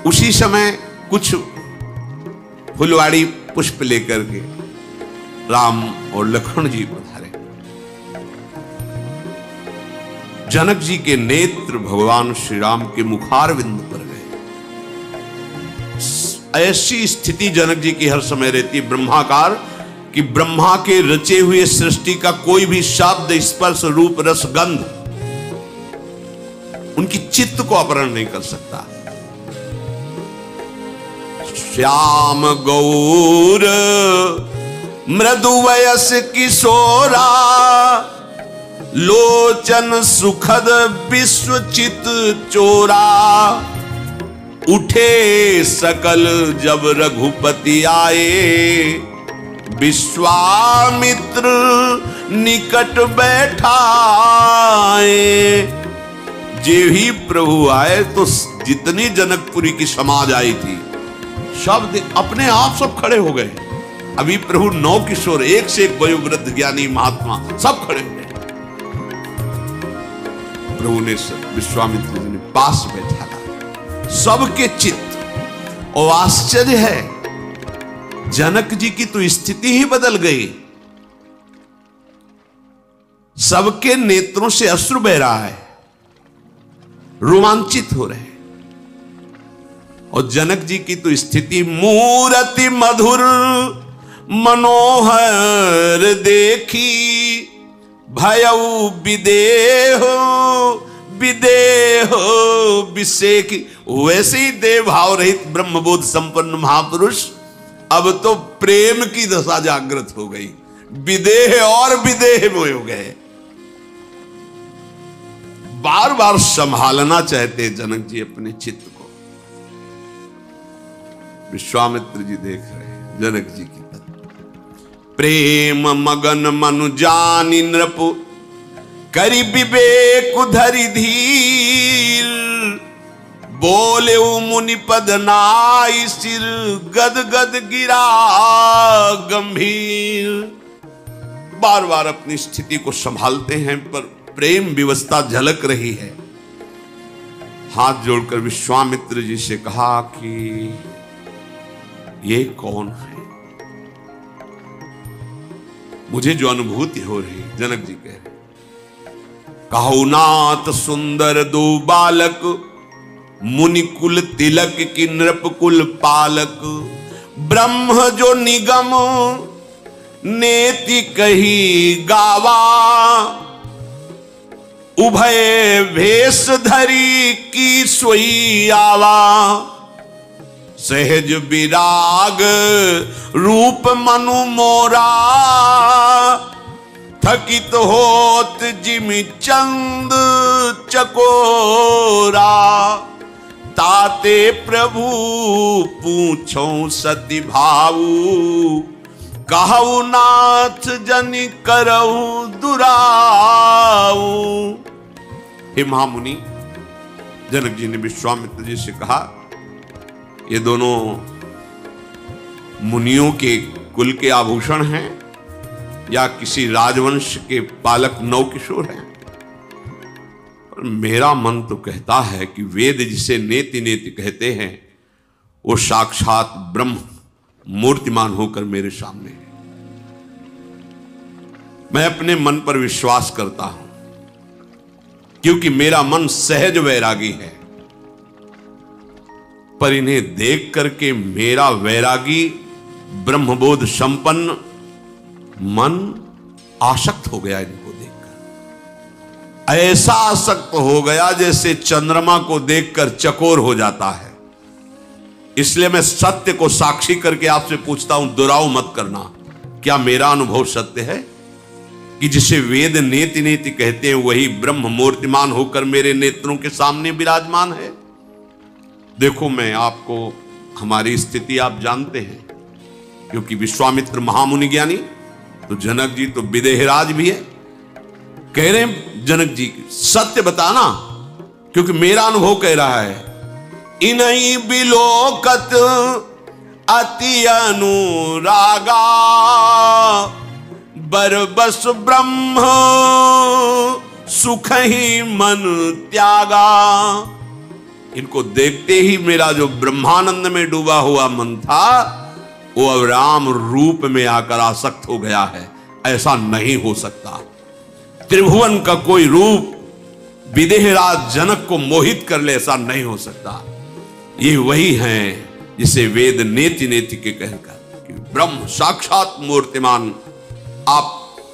उसी समय कुछ फुलवाड़ी पुष्प लेकर के राम और लक्ष्मण जी पधारे। जनक जी के नेत्र भगवान श्री राम के मुखारविंद पर गए। ऐसी स्थिति जनक जी की हर समय रहती है ब्रह्माकार, कि ब्रह्मा के रचे हुए सृष्टि का कोई भी शब्द, स्पर्श, रूप, रस, गंध उनकी चित्त को अपहरण नहीं कर सकता। श्याम गौर मृदु वयस किशोरा, लोचन सुखद विश्वचित चोरा। उठे सकल जब रघुपति आए, विश्वामित्र निकट बैठाए। जे ही प्रभु आए तो जितनी जनकपुरी की समाज आई थी, सब अपने आप सब खड़े हो गए। अभी प्रभु 9 किशोर, एक से एक वयोवृद्ध ज्ञानी महात्मा सब खड़े हो गए। प्रभु ने विश्वामित्र जी ने पास बैठा, सबके चित्त। और आश्चर्य है, जनक जी की तो स्थिति ही बदल गई। सबके नेत्रों से अश्रु बह रहा है, रोमांचित हो रहे। और जनक जी की तो स्थिति, मूरति मधुर मनोहर देखी, भयउ विदेहो विदेहो विसेखी। वैसे ही देव भाव रहित ब्रह्मबोध संपन्न महापुरुष अब तो प्रेम की दशा जागृत हो गई, विदेह और विदेह में हो गए। बार बार संभालना चाहते जनक जी अपने चित्त को। विश्वामित्र जी देख रहे हैं जनक जी की प्रेम मगन मनु जानि नृप, करि विवेक धरि धीर। बोले मुनि पद नाई, सिर गद गद गिरा गंभीर। बार बार अपनी स्थिति को संभालते हैं, पर प्रेम विवस्था झलक रही है। हाथ जोड़कर विश्वामित्र जी से कहा कि ये कौन है? मुझे जो अनुभूति हो रही, जनक जी कह रहे, कहो नाथ सुंदर दो बालक, मुनि कुल तिलक की नृप कुल पालक। ब्रह्म जो निगम नेति कही गावा, उभय भेष धरी की सोई आवा। सहज विराग रूप मनु मोरा, थकित होत जिमि चंद चकोरा। ताते प्रभु पूछो सति भाऊ, कहु नाथ जनि करहु दुराऊ। हे महामुनि, जनक जी ने विश्वामित्र जी से कहा, ये दोनों मुनियों के कुल के आभूषण हैं या किसी राजवंश के पालक नवकिशोर हैं? पर मेरा मन तो कहता है कि वेद जिसे नेति नेति कहते हैं वो साक्षात ब्रह्म मूर्तिमान होकर मेरे सामने है। मैं अपने मन पर विश्वास करता हूं क्योंकि मेरा मन सहज वैरागी है, पर इन्हें देख करके मेरा वैरागी ब्रह्मबोध संपन्न मन आसक्त हो गया। इनको देखकर ऐसा आसक्त हो गया जैसे चंद्रमा को देखकर चकोर हो जाता है। इसलिए मैं सत्य को साक्षी करके आपसे पूछता हूं, दुराव मत करना, क्या मेरा अनुभव सत्य है कि जिसे वेद नेति नेति कहते हैं वही ब्रह्म मूर्तिमान होकर मेरे नेत्रों के सामने विराजमान है? देखो, मैं आपको, हमारी स्थिति आप जानते हैं, क्योंकि विश्वामित्र महामुनि ज्ञानी, तो जनक जी तो विदेहराज भी है। कह रहे हैं जनक जी सत्य बताना, क्योंकि मेरा अनुभव कह रहा है, इन्हीं बिलोकत अति अनुरागा बरबस ब्रह्म सुख ही मन त्यागा। इनको देखते ही मेरा जो ब्रह्मानंद में डूबा हुआ मन था वो अब राम रूप में आकर आसक्त हो गया है। ऐसा नहीं हो सकता। त्रिभुवन का कोई रूप विदेहराज जनक को मोहित कर ले, ऐसा नहीं हो सकता। ये वही हैं जिसे वेद नेति नेति के कहकर कि ब्रह्म साक्षात मूर्तिमान। आप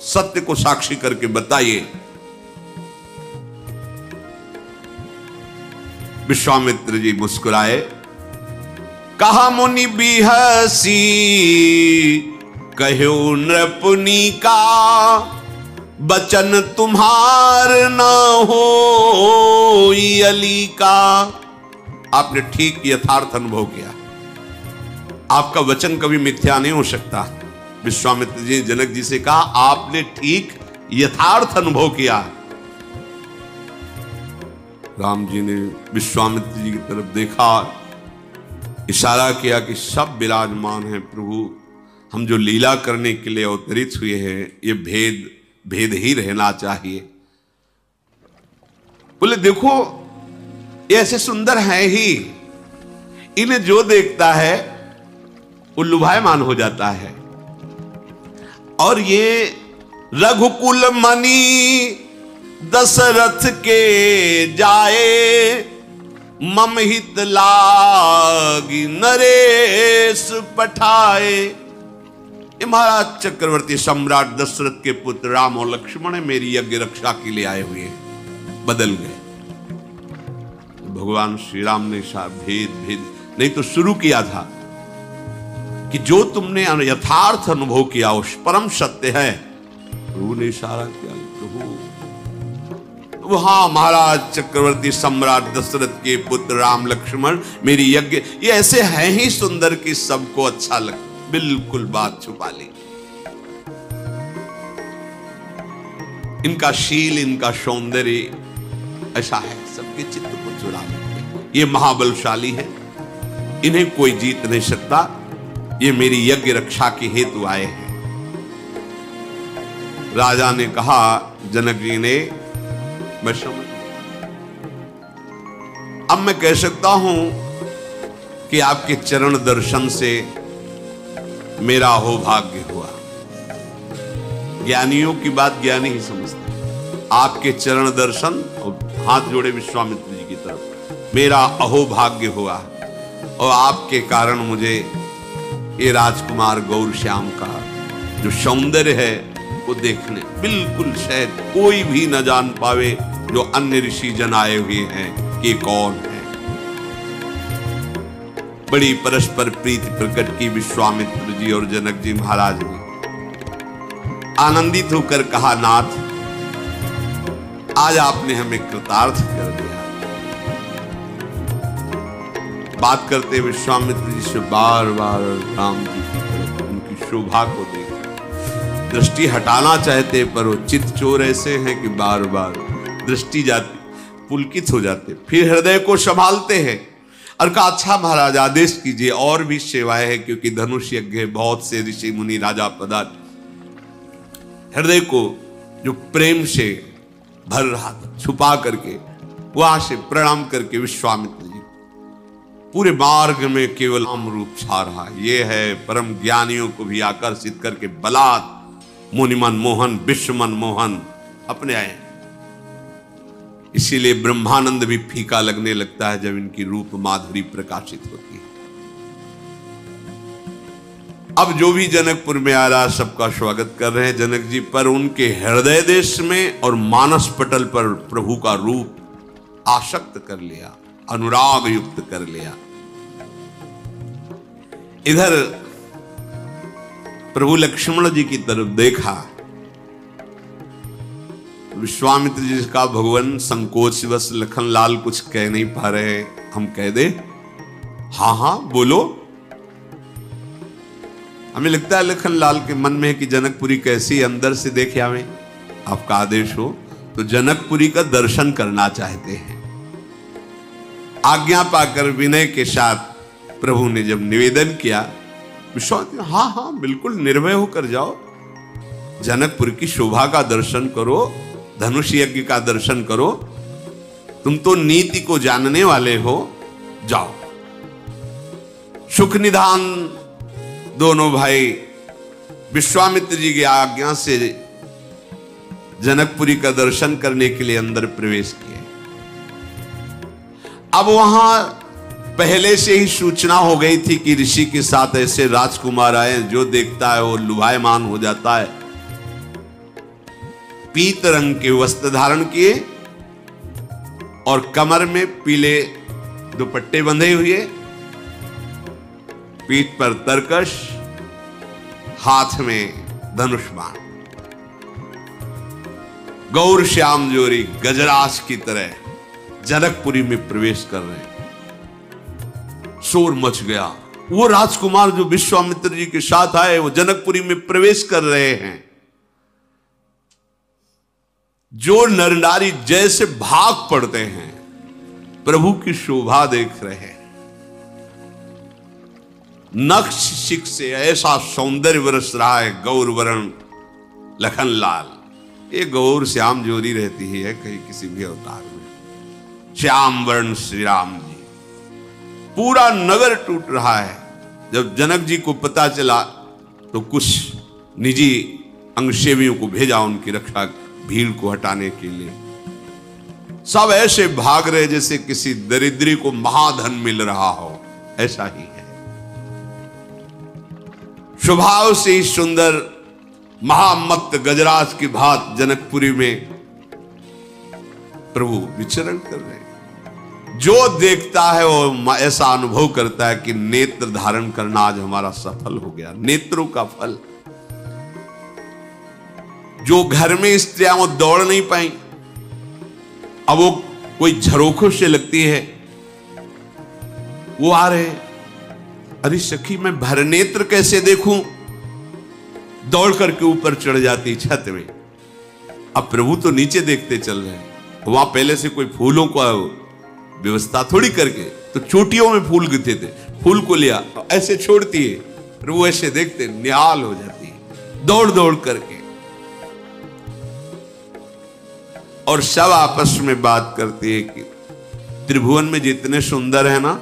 सत्य को साक्षी करके बताइए। विश्वामित्र जी मुस्कुराए, कहा मुनि बिहसी कहो नृपुनि का, बचन तुम्हार न हो अली का। आपने ठीक यथार्थ अनुभव किया, आपका वचन कभी मिथ्या नहीं हो सकता। विश्वामित्र जी जनक जी से कहा, आपने ठीक यथार्थ अनुभव किया। राम जी ने विश्वामित्र जी की तरफ देखा, इशारा किया कि सब विराजमान हैं प्रभु, हम जो लीला करने के लिए अवतरित हुए हैं ये भेद ही रहना चाहिए। बोले देखो ये ऐसे सुंदर हैं ही, इन्हें जो देखता है वो लुभायमान हो जाता है। और ये रघुकुल मणि दशरथ के जाए, मम हित लागी नरेश पठाए। ये महाराज चक्रवर्ती सम्राट दशरथ के पुत्र राम और लक्ष्मण मेरी यज्ञ रक्षा के लिए आए हुए बदल गए। भगवान श्री राम ने भेद नहीं तो शुरू किया था कि जो तुमने यथार्थ अनुभव किया उस परम सत्य है। प्रभु ने इशारा किया, प्रभु हाँ महाराज चक्रवर्ती सम्राट दशरथ के पुत्र राम लक्ष्मण मेरी यज्ञ ये ऐसे हैं ही सुंदर कि सबको अच्छा लगे। बिल्कुल बात छुपा ली। इनका शील, इनका सौंदर्य ऐसा है, सबके चित्त को चुरा लेते। ये महाबलशाली है, इन्हें कोई जीत नहीं सकता। ये मेरी यज्ञ रक्षा के हेतु आए हैं। राजा ने कहा, जनक जी ने, मैं समझ, अब मैं कह सकता हूं कि आपके चरण दर्शन से मेरा अहोभाग्य हुआ। ज्ञानियों की बात ज्ञानी ही समझते। आपके चरण दर्शन और हाथ जोड़े विश्वामित्र जी की तरफ, मेरा अहोभाग्य हुआ और आपके कारण मुझे ये राजकुमार गौर श्याम का जो सौंदर्य है वो देखने बिल्कुल शायद कोई भी न जान पावे जो अन्य ऋषि जन आए हुए हैं कि कौन है। बड़ी परस्पर प्रीति प्रकट की विश्वामित्र जी और जनक जी महाराज ने। आनंदित होकर कहा, नाथ आज आपने हमें कृतार्थ कर दिया। बात करते विश्वामित्र जी से बार बार राम जी की तरफ उनकी शोभा को देख दृष्टि हटाना चाहते, पर वो चित चोर ऐसे हैं कि बार बार दृष्टि जाती। पुलकित हो जाते, फिर हृदय को संभालते हैं और कहा अच्छा महाराज आदेश कीजिए, और भी सेवाएं है, क्योंकि धनुष यज्ञ है, बहुत से ऋषि मुनि राजा पदार्थ। हृदय को जो प्रेम से भर रहा था छुपा करके वहां से प्रणाम करके विश्वामित्र जी पूरे मार्ग में केवल नाम रूप छा रहा है। ये है परम ज्ञानियों को भी आकर्षित करके बलात् मुनिमन मोहन विश्वमन मोहन अपने आए। इसीलिए ब्रह्मानंद भी फीका लगने लगता है जब इनकी रूप माधुरी प्रकाशित होती है। अब जो भी जनकपुर में आ रहा सबका स्वागत कर रहे हैं जनक जी, पर उनके हृदय देश में और मानस पटल पर प्रभु का रूप आसक्त कर लिया, अनुराग युक्त कर लिया। इधर प्रभु लक्ष्मण जी की तरफ देखा, विश्वामित्र जी का भगवान संकोचवश लखन लाल कुछ कह नहीं पा रहे, हम कह दे? हाँ हाँ बोलो। हमें लगता है लखन लाल के मन में है कि जनकपुरी कैसी अंदर से देखे हमें, आपका आदेश हो तो जनकपुरी का दर्शन करना चाहते हैं। आज्ञा पाकर विनय के साथ प्रभु ने जब निवेदन किया, विश्वामित्र हाँ हाँ बिल्कुल निर्भय होकर जाओ, जनकपुर की शोभा का दर्शन करो, धनुष यज्ञ का दर्शन करो, तुम तो नीति को जानने वाले हो, जाओ। सुख निधान दोनों भाई विश्वामित्र जी की आज्ञा से जनकपुरी का दर्शन करने के लिए अंदर प्रवेश किए। अब वहां पहले से ही सूचना हो गई थी कि ऋषि के साथ ऐसे राजकुमार आए, जो देखता है वो लुभायमान हो जाता है। पीत रंग के वस्त्र धारण किए और कमर में पीले दुपट्टे बंधे हुए, पीठ पर तरकश, हाथ में धनुष बाण, गौर श्याम जोरी गजराज की तरह जनकपुरी में प्रवेश कर रहे हैं। शोर मच गया। वो राजकुमार जो विश्वामित्र जी के साथ आए वो जनकपुरी में प्रवेश कर रहे हैं। जो नर नारी जैसे भाग पड़ते हैं, प्रभु की शोभा देख रहे हैं। नक्श शिख से ऐसा सौंदर्य बरस रहा है गौर वर्ण लखन लाल। ये गौर श्याम जोरी रहती है कहीं किसी भी अवतार में। श्याम वर्ण श्री राम जी, पूरा नगर टूट रहा है। जब जनक जी को पता चला तो कुछ निजी अंगसेवियों को भेजा उनकी रक्षा, भीड़ को हटाने के लिए। सब ऐसे भाग रहे जैसे किसी दरिद्री को महाधन मिल रहा हो, ऐसा ही है। स्वभाव से ही सुंदर महामत्त गजराज की भांति जनकपुरी में प्रभु विचरण कर रहे हैं। जो देखता है वो ऐसा अनुभव करता है कि नेत्र धारण करना आज हमारा सफल हो गया, नेत्रों का फल। जो घर में स्त्रियां वो दौड़ नहीं पाई, अब वो कोई झरोखों से लगती है, वो आ रहे, अरे सखी मैं भरनेत्र कैसे देखूं, दौड़ करके ऊपर चढ़ जाती छत में। अब प्रभु तो नीचे देखते चल रहे हैं, वहां पहले से कोई फूलों का व्यवस्था थोड़ी करके, तो चोटियों में फूल गिरते थे, फूल को लिया ऐसे छोड़ती है, प्रभु ऐसे देखते निहाल हो जाती है दौड़ दौड़ करके। और सब आपस में बात करती है कि त्रिभुवन में जितने सुंदर है ना,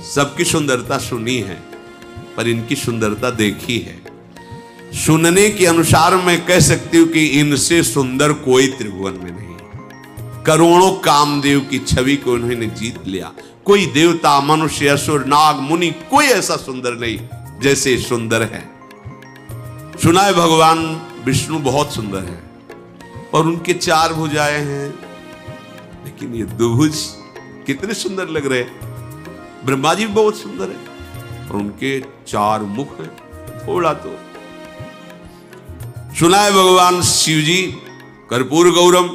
सबकी सुंदरता सुनी है पर इनकी सुंदरता देखी है। सुनने के अनुसार मैं कह सकती हूं कि इनसे सुंदर कोई त्रिभुवन में नहीं। करोड़ों कामदेव की छवि को उन्होंने जीत लिया। कोई देवता, मनुष्य, असुर, नाग, मुनि, कोई ऐसा सुंदर नहीं जैसे सुंदर है। सुना है भगवान विष्णु बहुत सुंदर है और उनके 4 भुजाएं हैं, लेकिन ये दुभुज कितने सुंदर लग रहे हैं। ब्रह्मा जी बहुत सुंदर है और उनके 4 मुख हैं, थोड़ा तो। सुना है भगवान शिव जी कर्पूर गौरम,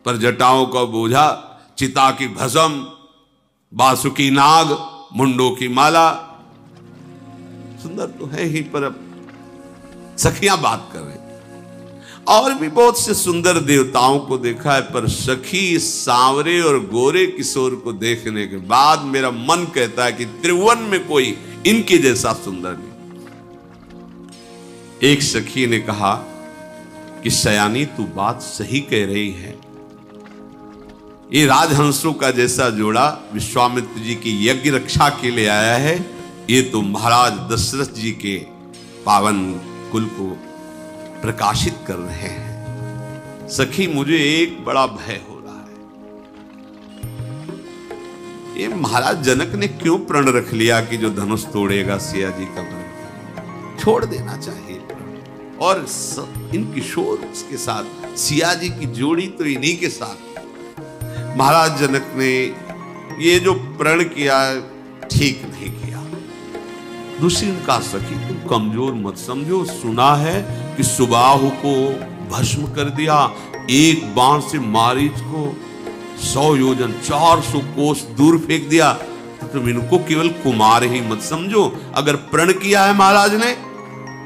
पर जटाओं का बोझा, चिता की भस्म, बासुकी नाग, मुंडों की माला। सुंदर तो है ही, पर अब सखियां बात कर रहे। और भी बहुत से सुंदर देवताओं को देखा है, पर सखी सांवरे और गोरे किशोर को देखने के बाद मेरा मन कहता है कि त्रिभुवन में कोई इनके जैसा सुंदर नहीं। एक सखी ने कहा कि सयानी तू बात सही कह रही है, ये राजहंसों का जैसा जोड़ा विश्वामित्र जी की यज्ञ रक्षा के लिए आया है, ये तो महाराज दशरथ जी के पावन कुल को प्रकाशित कर रहे हैं। सखी मुझे एक बड़ा भय हो रहा है, ये महाराज जनक ने क्यों प्रण रख लिया कि जो धनुष तोड़ेगा सिया जी का प्रण छोड़ देना चाहिए, और इन किशोर उसके साथ, सिया जी की जोड़ी तो इन्हीं के साथ। महाराज जनक ने ये जो प्रण किया ठीक नहीं किया। दूसरी ने कहा सखी तुम कमजोर मत समझो, सुना है कि सुबाहु को भस्म कर दिया, एक बाण से मारीच को 100 योजन 400 कोस दूर फेंक दिया, तो तुम इनको केवल कुमार ही मत समझो। अगर प्रण किया है महाराज ने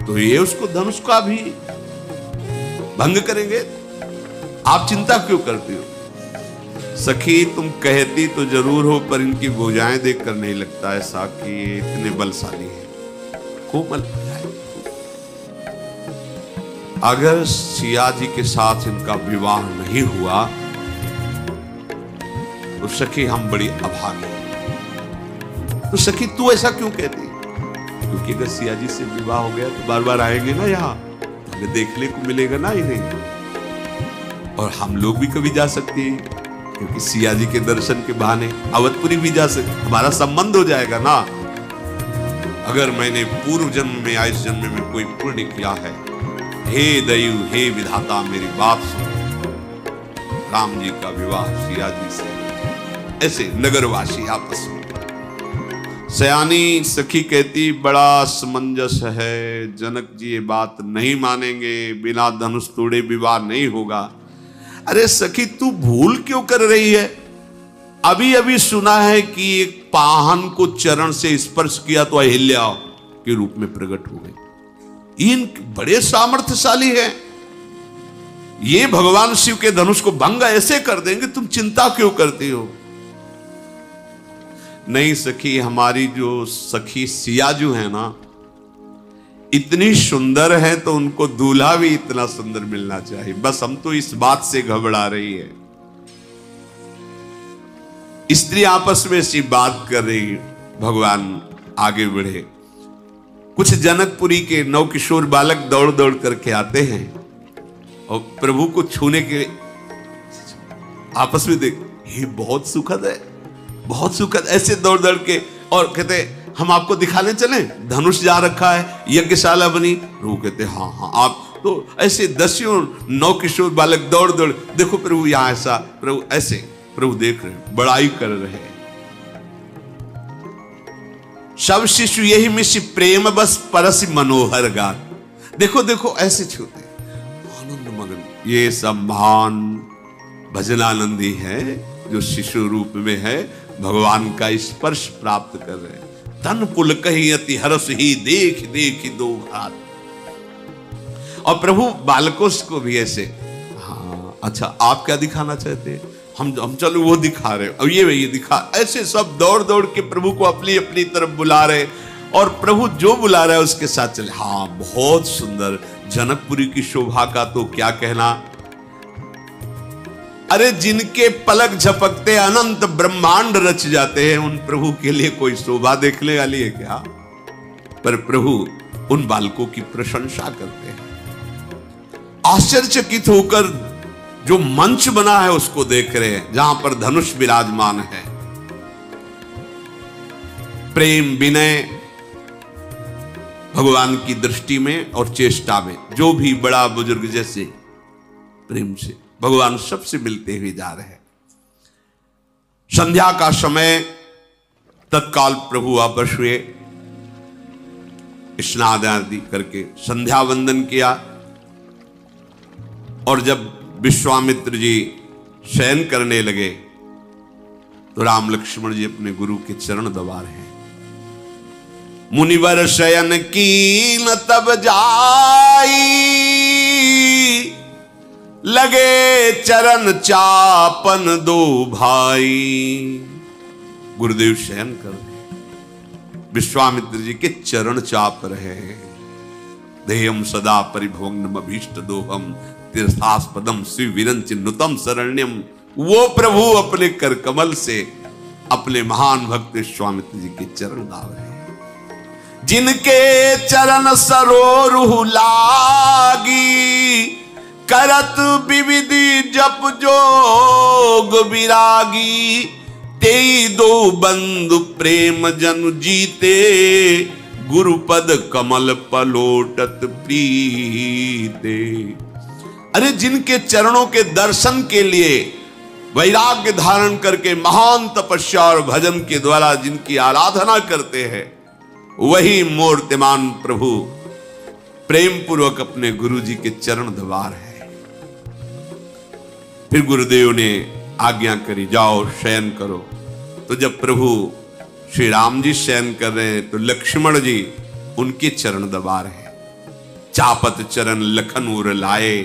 तो ये उसको धनुष का भी भंग करेंगे, आप चिंता क्यों करती हो? सखी तुम कहती तो जरूर हो, पर इनकी भुजाएं देखकर नहीं लगता ऐसा कि ये इतने बलशाली है। कोमल भुजाएं। अगर सिया जी के साथ इनका विवाह नहीं हुआ तो सखी हम बड़ी अभागी हैं। तो सखी तू ऐसा क्यों कहती? क्योंकि अगर सिया जी से विवाह हो गया तो बार बार आएंगे ना यहाँ, हमें देखने को मिलेगा ना इन्हें, और हम लोग भी कभी जा सकते हैं, क्योंकि सिया जी के दर्शन के बहाने अवधपुरी भी जा सकते, हमारा संबंध हो जाएगा ना। अगर मैंने पूर्व जन्म में या इस जन्म में कोई पुण्य किया है, हे दयु हे विधाता मेरी बात सुनो, राम जी का विवाह सिया जी से, ऐसे नगरवासी आपस में। सयानी सखी कहती बड़ा असमंजस है, जनक जी ये बात नहीं मानेंगे, बिना धनुष तोड़े विवाह नहीं होगा। अरे सखी तू भूल क्यों कर रही है? अभी अभी सुना है कि एक पाहन को चरण से स्पर्श किया तो अहिल्या के रूप में प्रकट हो गई। इन बड़े सामर्थ्यशाली हैं, ये भगवान शिव के धनुष को भंग ऐसे कर देंगे, तुम चिंता क्यों करती हो? नहीं सखी, हमारी जो सखी सियाजू है ना, इतनी सुंदर है तो उनको दूल्हा भी इतना सुंदर मिलना चाहिए। बस हम तो इस बात से घबरा रही है। स्त्री आपस में ऐसी बात कर रही, भगवान आगे बढ़े। कुछ जनकपुरी के नवकिशोर बालक दौड़ दौड़ करके आते हैं और प्रभु को छूने के आपस में देख, ये बहुत सुखद है, बहुत सुखद, ऐसे दौड़ दौड़ के, और कहते हम आपको दिखाने चले, धनुष जा रखा है, यज्ञशाला बनी। प्रभु कहते हाँ हाँ, आप तो ऐसे दसियों नवकिशोर बालक दौड़ दौड़, देखो प्रभु यहाँ ऐसा, प्रभु ऐसे, प्रभु देख रहे, बड़ाई कर रहे। सब शिशु यही मिश्र प्रेम बस परस मनोहर गात, देखो देखो ऐसे छूते आनंद मगन। ये सब महान भजनानंदी है जो शिशु रूप में है, भगवान का स्पर्श प्राप्त कर रहे हैं। तन पुल कही अति हरस ही देख देख दो घात। और प्रभु बालकों को भी ऐसे, हाँ अच्छा आप क्या दिखाना चाहते हैं, हम चलो वो दिखा रहे, और ये दिखा, ऐसे सब दौड़ दौड़ के प्रभु को अपनी अपनी तरफ बुला रहे, और प्रभु जो बुला रहा है उसके साथ चले। हाँ बहुत सुंदर, जनकपुरी की शोभा का तो क्या कहना। अरे जिनके पलक झपकते अनंत ब्रह्मांड रच जाते हैं, उन प्रभु के लिए कोई शोभा देखने वाली है क्या? पर प्रभु उन बालकों की प्रशंसा करते हैं, आश्चर्यचकित होकर जो मंच बना है उसको देख रहे हैं, जहां पर धनुष विराजमान है। प्रेम विनय भगवान की दृष्टि में और चेष्टा में, जो भी बड़ा बुजुर्ग जैसे प्रेम से भगवान सबसे मिलते हुए जा रहे हैं। संध्या का समय, तत्काल प्रभु वापस हुए, स्नान आदि करके संध्या वंदन किया, और जब विश्वामित्र जी शयन करने लगे तो राम लक्ष्मण जी अपने गुरु के चरण दबा रहे हैं। मुनिवर शयन की न तब जाई, लगे चरण चापन दो भाई। गुरुदेव शयन कर रहे, विश्वामित्र जी के चरण चाप रहे हैं। देयम सदा परिभोग्नम अभीष्ट दोहम तीर्थास्पदम श्री विरंचिन्नुतम शरण्यम। वो प्रभु अपने कर कमल से अपने महान भक्त विश्वामित्र जी के चरण दाव रहे हैं। जिनके चरण सरोरुह लागी, करत विविधि जप जोग विरागी। तेई दो बंधु प्रेम जन जीते, गुरुपद कमल पलोटत प्रीते। अरे जिनके चरणों के दर्शन के लिए वैराग्य धारण करके महान तपस्या और भजन के द्वारा जिनकी आराधना करते हैं, वही मूर्तिमान प्रभु प्रेम पूर्वक अपने गुरु जी के चरण दबा रहे हैं। फिर गुरुदेव ने आज्ञा करी, जाओ शयन करो। तो जब प्रभु श्री राम जी शयन कर रहे हैं तो लक्ष्मण जी उनके चरण दबा रहे हैं। चापत चरण लखन उर लाए,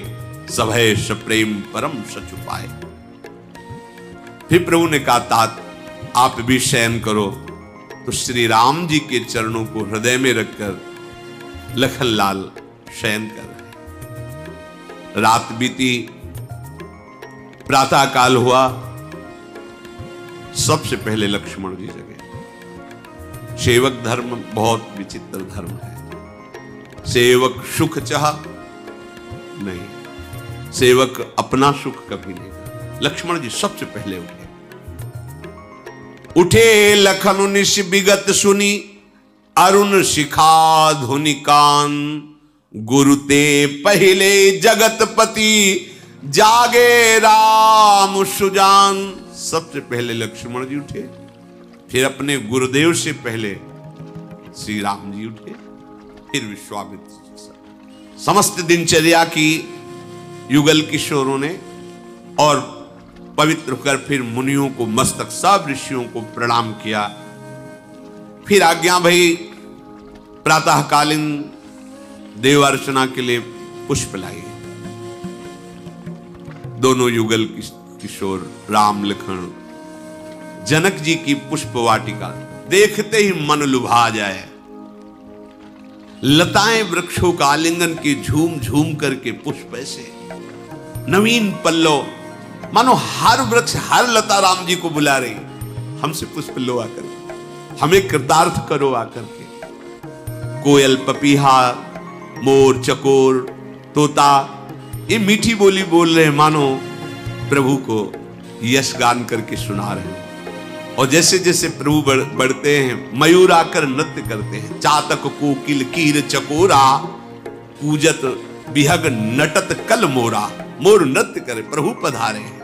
सभय सप्रेम परम सचुपाए। फिर प्रभु ने कहा, तात आप भी शयन करो। तो श्री राम जी के चरणों को हृदय में रखकर लखनलाल शयन कर रहे। रात बीती, प्रातः काल हुआ। सबसे पहले लक्ष्मण जी जगे। सेवक धर्म बहुत विचित्र धर्म है। सेवक सुख चाह नहीं, सेवक अपना सुख कभी नहीं करता। लक्ष्मण जी सबसे पहले उठे लखन निश विगत सुनी, अरुण शिखा धुनि कान। गुरु ते पहले जगतपति, जागे राम सुजान। सबसे पहले लक्ष्मण जी उठे, फिर अपने गुरुदेव से पहले श्री राम जी उठे, फिर विश्वामित्र। समस्त दिनचर्या की युगल किशोरों ने और पवित्र कर फिर मुनियों को मस्तक, सब ऋषियों को प्रणाम किया। फिर आज्ञा भई, प्रातःकालीन देव अर्चना के लिए पुष्प लाइए। दोनों युगल किशोर राम लखन जनक जी की पुष्प वाटिका देखते ही मन लुभा जाए। लताएं वृक्षों का आलिंगन की झूम झूम करके पुष्प ऐसे नवीन पल्लव, मानो हर वृक्ष हर लता राम जी को बुला रही, हमसे पुष्प लो आकर, हमें कृतार्थ करो आकर के। कोयल पपीहा मोर चकोर तोता ये मीठी बोली बोल रहे, मानो प्रभु को यश गान करके सुना रहे हैं। और जैसे जैसे प्रभु बढ़ते हैं, मयूर आकर नृत्य करते हैं। चातक कोकिल कीर चकोरा, पूजत बिहग नटत कल मोरा। मोर नृत्य करे, प्रभु पधारे हैं।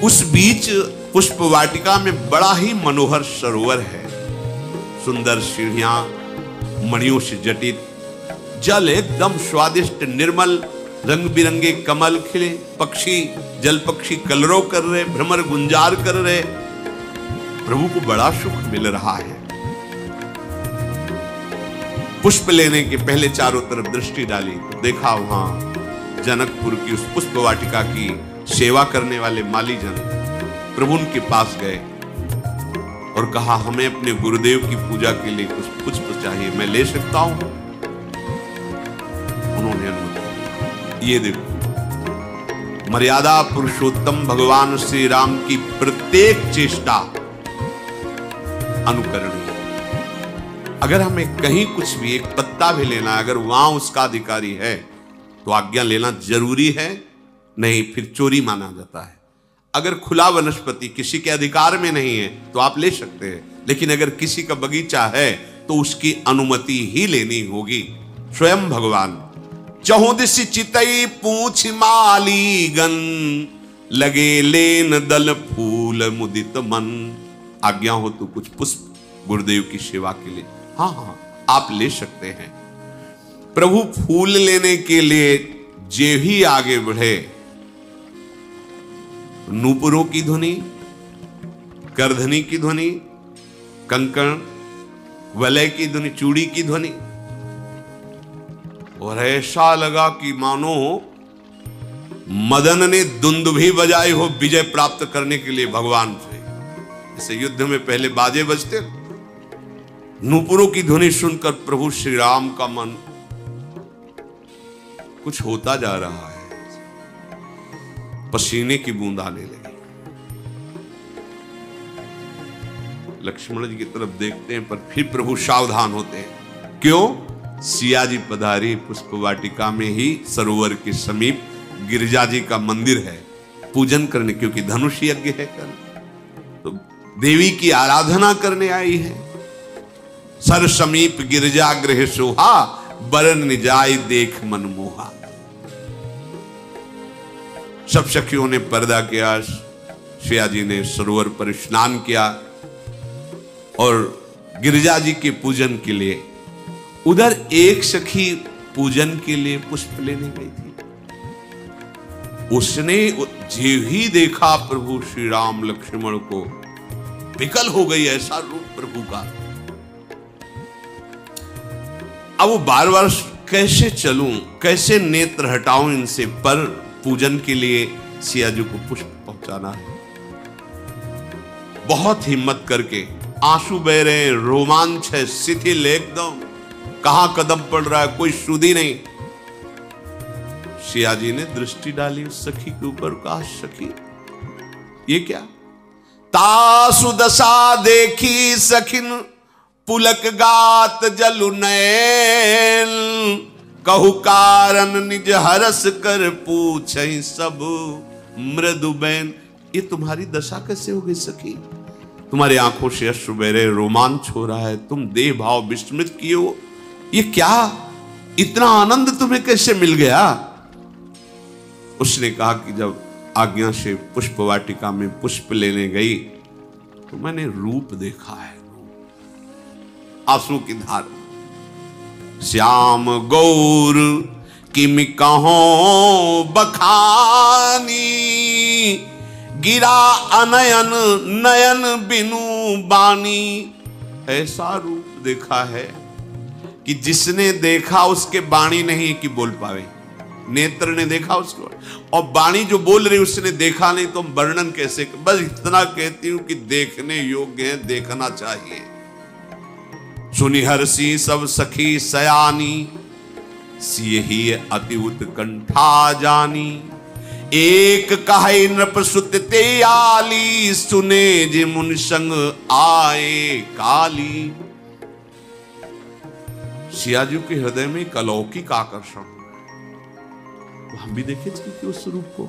उस बीच पुष्प वाटिका में बड़ा ही मनोहर सरोवर है। सुंदर सीढ़ियां, मणियों से जटित जल, एकदम स्वादिष्ट निर्मल, रंग बिरंगे कमल खिले, पक्षी जल पक्षी कलरव कर रहे, भ्रमर गुंजार कर रहे। प्रभु को बड़ा सुख मिल रहा है। पुष्प लेने के पहले चारों तरफ दृष्टि डाली तो देखा वहां जनकपुर की उस पुष्प वाटिका की सेवा करने वाले माली जन प्रभु उनके पास गए और कहा, हमें अपने गुरुदेव की पूजा के लिए कुछ पुष्प चाहिए, मैं ले सकता हूं? उन्होंने अनुमति। ये देखो, मर्यादा पुरुषोत्तम भगवान श्री राम की प्रत्येक चेष्टा अनुकरणीय। अगर हमें कहीं कुछ भी एक पत्ता भी लेना है, अगर वहां उसका अधिकारी है तो आज्ञा लेना जरूरी है, नहीं फिर चोरी माना जाता है। अगर खुला वनस्पति किसी के अधिकार में नहीं है तो आप ले सकते हैं, लेकिन अगर किसी का बगीचा है तो उसकी अनुमति ही लेनी होगी। स्वयं भगवान चहुदिश चितई पूछ मालीगन, लगे लेन दल फूल मुदित मन। आज्ञा हो तो कुछ पुष्प गुरुदेव की सेवा के लिए, हाँ हाँ आप ले सकते हैं। प्रभु फूल लेने के लिए जे ही आगे बढ़े, नूपुरों की ध्वनि, करधनी की ध्वनि, कंकण वलय की ध्वनि, चूड़ी की ध्वनि, और ऐसा लगा कि मानो मदन ने दुंदुभी बजाई हो विजय प्राप्त करने के लिए भगवान से। जैसे युद्ध में पहले बाजे बजते, नूपुरों की ध्वनि सुनकर प्रभु श्री राम का मन कुछ होता जा रहा है, पसीने की बूंद आने लगी। लक्ष्मण जी की तरफ देखते हैं पर फिर प्रभु सावधान होते हैं। क्यों? सिया जी पधारी पुष्प वाटिका में ही सरोवर के समीप गिरिजा जी का मंदिर है, पूजन करने, क्योंकि धनुष यज्ञ है कल, तो देवी की आराधना करने आई है। सर समीप गिरिजा गृह सोहा, बरन निजाय देख मनमोहा। सब सखियों ने पर्दा किया, सिया जी ने सरोवर पर स्नान किया और गिरिजा जी के पूजन के लिए उधर एक सखी पूजन के लिए पुष्प लेने गई थी। उसने जो ही देखा प्रभु श्री राम लक्ष्मण को, विकल हो गई, ऐसा रूप प्रभु का। अब वो बार बार कैसे चलूं, कैसे नेत्र हटाऊं इनसे, पर पूजन के लिए सिया जी को पुष्प पहुंचाना है। बहुत हिम्मत करके, आंसू बह रहे हैं, रोमांच है, शिथिल एकदम, कहां कदम पड़ रहा है, कोई सुधी नहीं। सिया जी ने दृष्टि डाली उस सखी के ऊपर, कहा सखी ये क्या? तासु दशा देखी सखिन पुलक गात जलु नैन, कहु कारण निज हरस कर पूछहि सब मृदु बैन। ये तुम्हारी दशा कैसे हो गई सखी? तुम्हारी आंखों से अश्रु बह रहे, रोमांच हो रहा है, तुम देह भाव विस्मृत किए हो, ये क्या? इतना आनंद तुम्हें कैसे मिल गया? उसने कहा कि जब आज्ञा से पुष्प वाटिका में पुष्प लेने गई तो मैंने रूप देखा है, आंसू की धार। श्याम गौर किमि कहों बखानी, गिरा अनयन नयन बिनु बानी। ऐसा रूप देखा है कि जिसने देखा उसके वाणी नहीं कि बोल पावे। नेत्र ने देखा उसको, और वाणी जो बोल रही उसने देखा नहीं, तो वर्णन कैसे? बस इतना कहती हूं कि देखने योग्य है, देखना चाहिए। सुनि हर्षी सब सखी सयानी, सिय ही अति उत्कंठा जानी। एक कहे नृप सुत ते आली, सुने जे मुनि संग आए काली। सिया जी के हृदय में एक अलौकिक आकर्षण, तो हम भी देखे थे उस रूप को।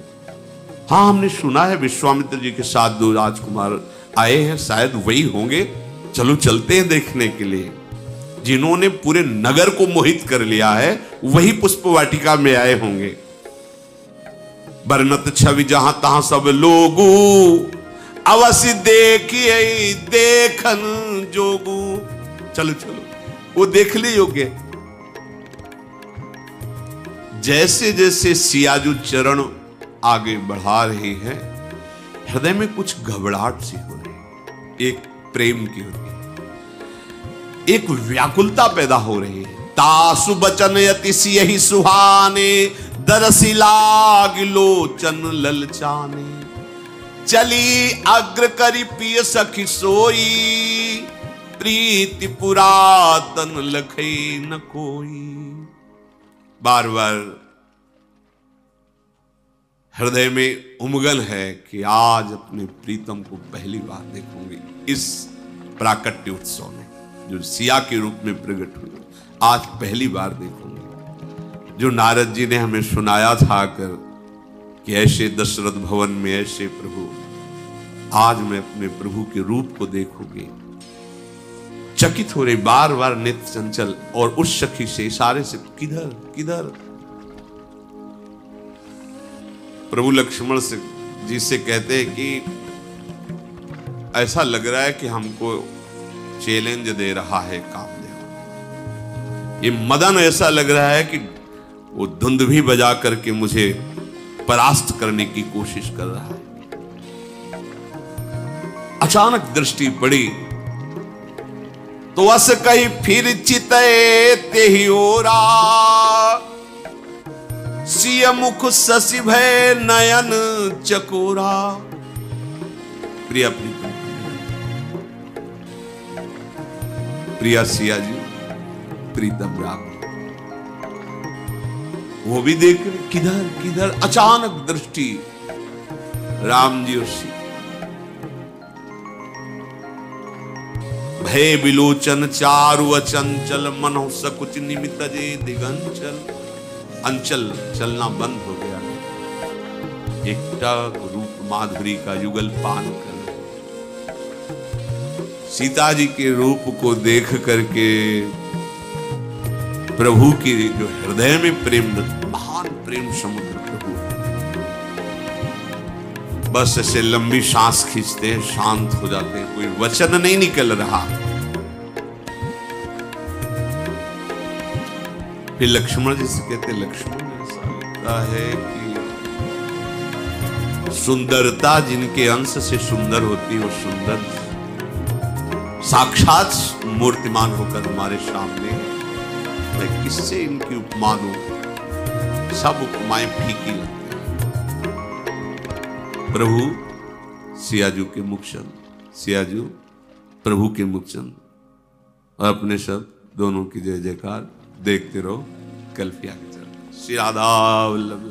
हाँ, हमने सुना है विश्वामित्र जी के साथ 2 राजकुमार आए हैं, शायद वही होंगे। चलो चलते हैं देखने के लिए। जिन्होंने पूरे नगर को मोहित कर लिया है वही पुष्प वाटिका में आए होंगे। बरनत छवि जहां तहां सब लोगू, अवश्य देखिए देखन जोगू। चलो चलो, वो देखने योग्य। जैसे जैसे सियाजू चरण आगे बढ़ा रहे हैं, हृदय में कुछ घबराहट सी हो रही है, एक प्रेम की होती है, एक व्याकुलता पैदा हो रही है। तासु बचन यति सियहि सुहाने, दरसि लाग लोचन ललचाने। चली अग्र करी पिय सखी सोई, प्रीति पुरातन लखै न कोई। बार बार हृदय में उमगन है कि आज अपने प्रीतम को पहली बार देखूंगी। इस प्राकट्य उत्सव में जो सिया के रूप में प्रकट हुई, आज पहली बार देखूंगी। जो नारद जी ने हमें सुनाया था कर कि ऐसे दशरथ भवन में ऐसे प्रभु, आज मैं अपने प्रभु के रूप को देखूंगी। चकित हो रही, बार बार नित्य चंचल, और उस सखी से इशारे से किधर किधर। प्रभु लक्ष्मण से जी से कहते हैं कि ऐसा लग रहा है कि हमको चैलेंज दे रहा है कामदेव। ये मदन ऐसा लग रहा है कि वो धुंध भी बजा करके मुझे परास्त करने की कोशिश कर रहा है। अचानक दृष्टि पड़ी तो अस कही फिर चितए ते ही ओरा, सिय मुख शशि भय नयन चकोरा। प्रिया प्रीतम, प्रिया सिया जी, प्रीतम राम, वो भी देख रहे किधर किधर, अचानक दृष्टि राम जी और सीता। भय विलोचन चारु अचंचल मनो सकुच निमित जे दिगंचल। अंचल चलना बंद हो गया, एकटक रूप माधुरी का युगल पान कर सीता जी के रूप को देख करके प्रभु की जो हृदय में प्रेम, महान प्रेम समुद्र प्रभु, बस ऐसे लंबी सांस खींचते हैं, शांत हो जाते हैं, कोई वचन नहीं निकल रहा। फिर लक्ष्मण जी से कहते, लक्ष्मण ऐसा लगता है कि सुंदरता जिनके अंश से सुंदर होती है, वो सुंदर साक्षात मूर्तिमान होकर हमारे सामने, मैं किससे इनकी उपमा दूं? सब उपमाएं फीकी लगती हैं। प्रभु सियाजू के मुखचंद, सियाजू प्रभु के मुखचंद, और अपने शब्द दोनों की जय जयकार। देखते रहो कल फिर आगे चल। श्री राधा वल्लभ।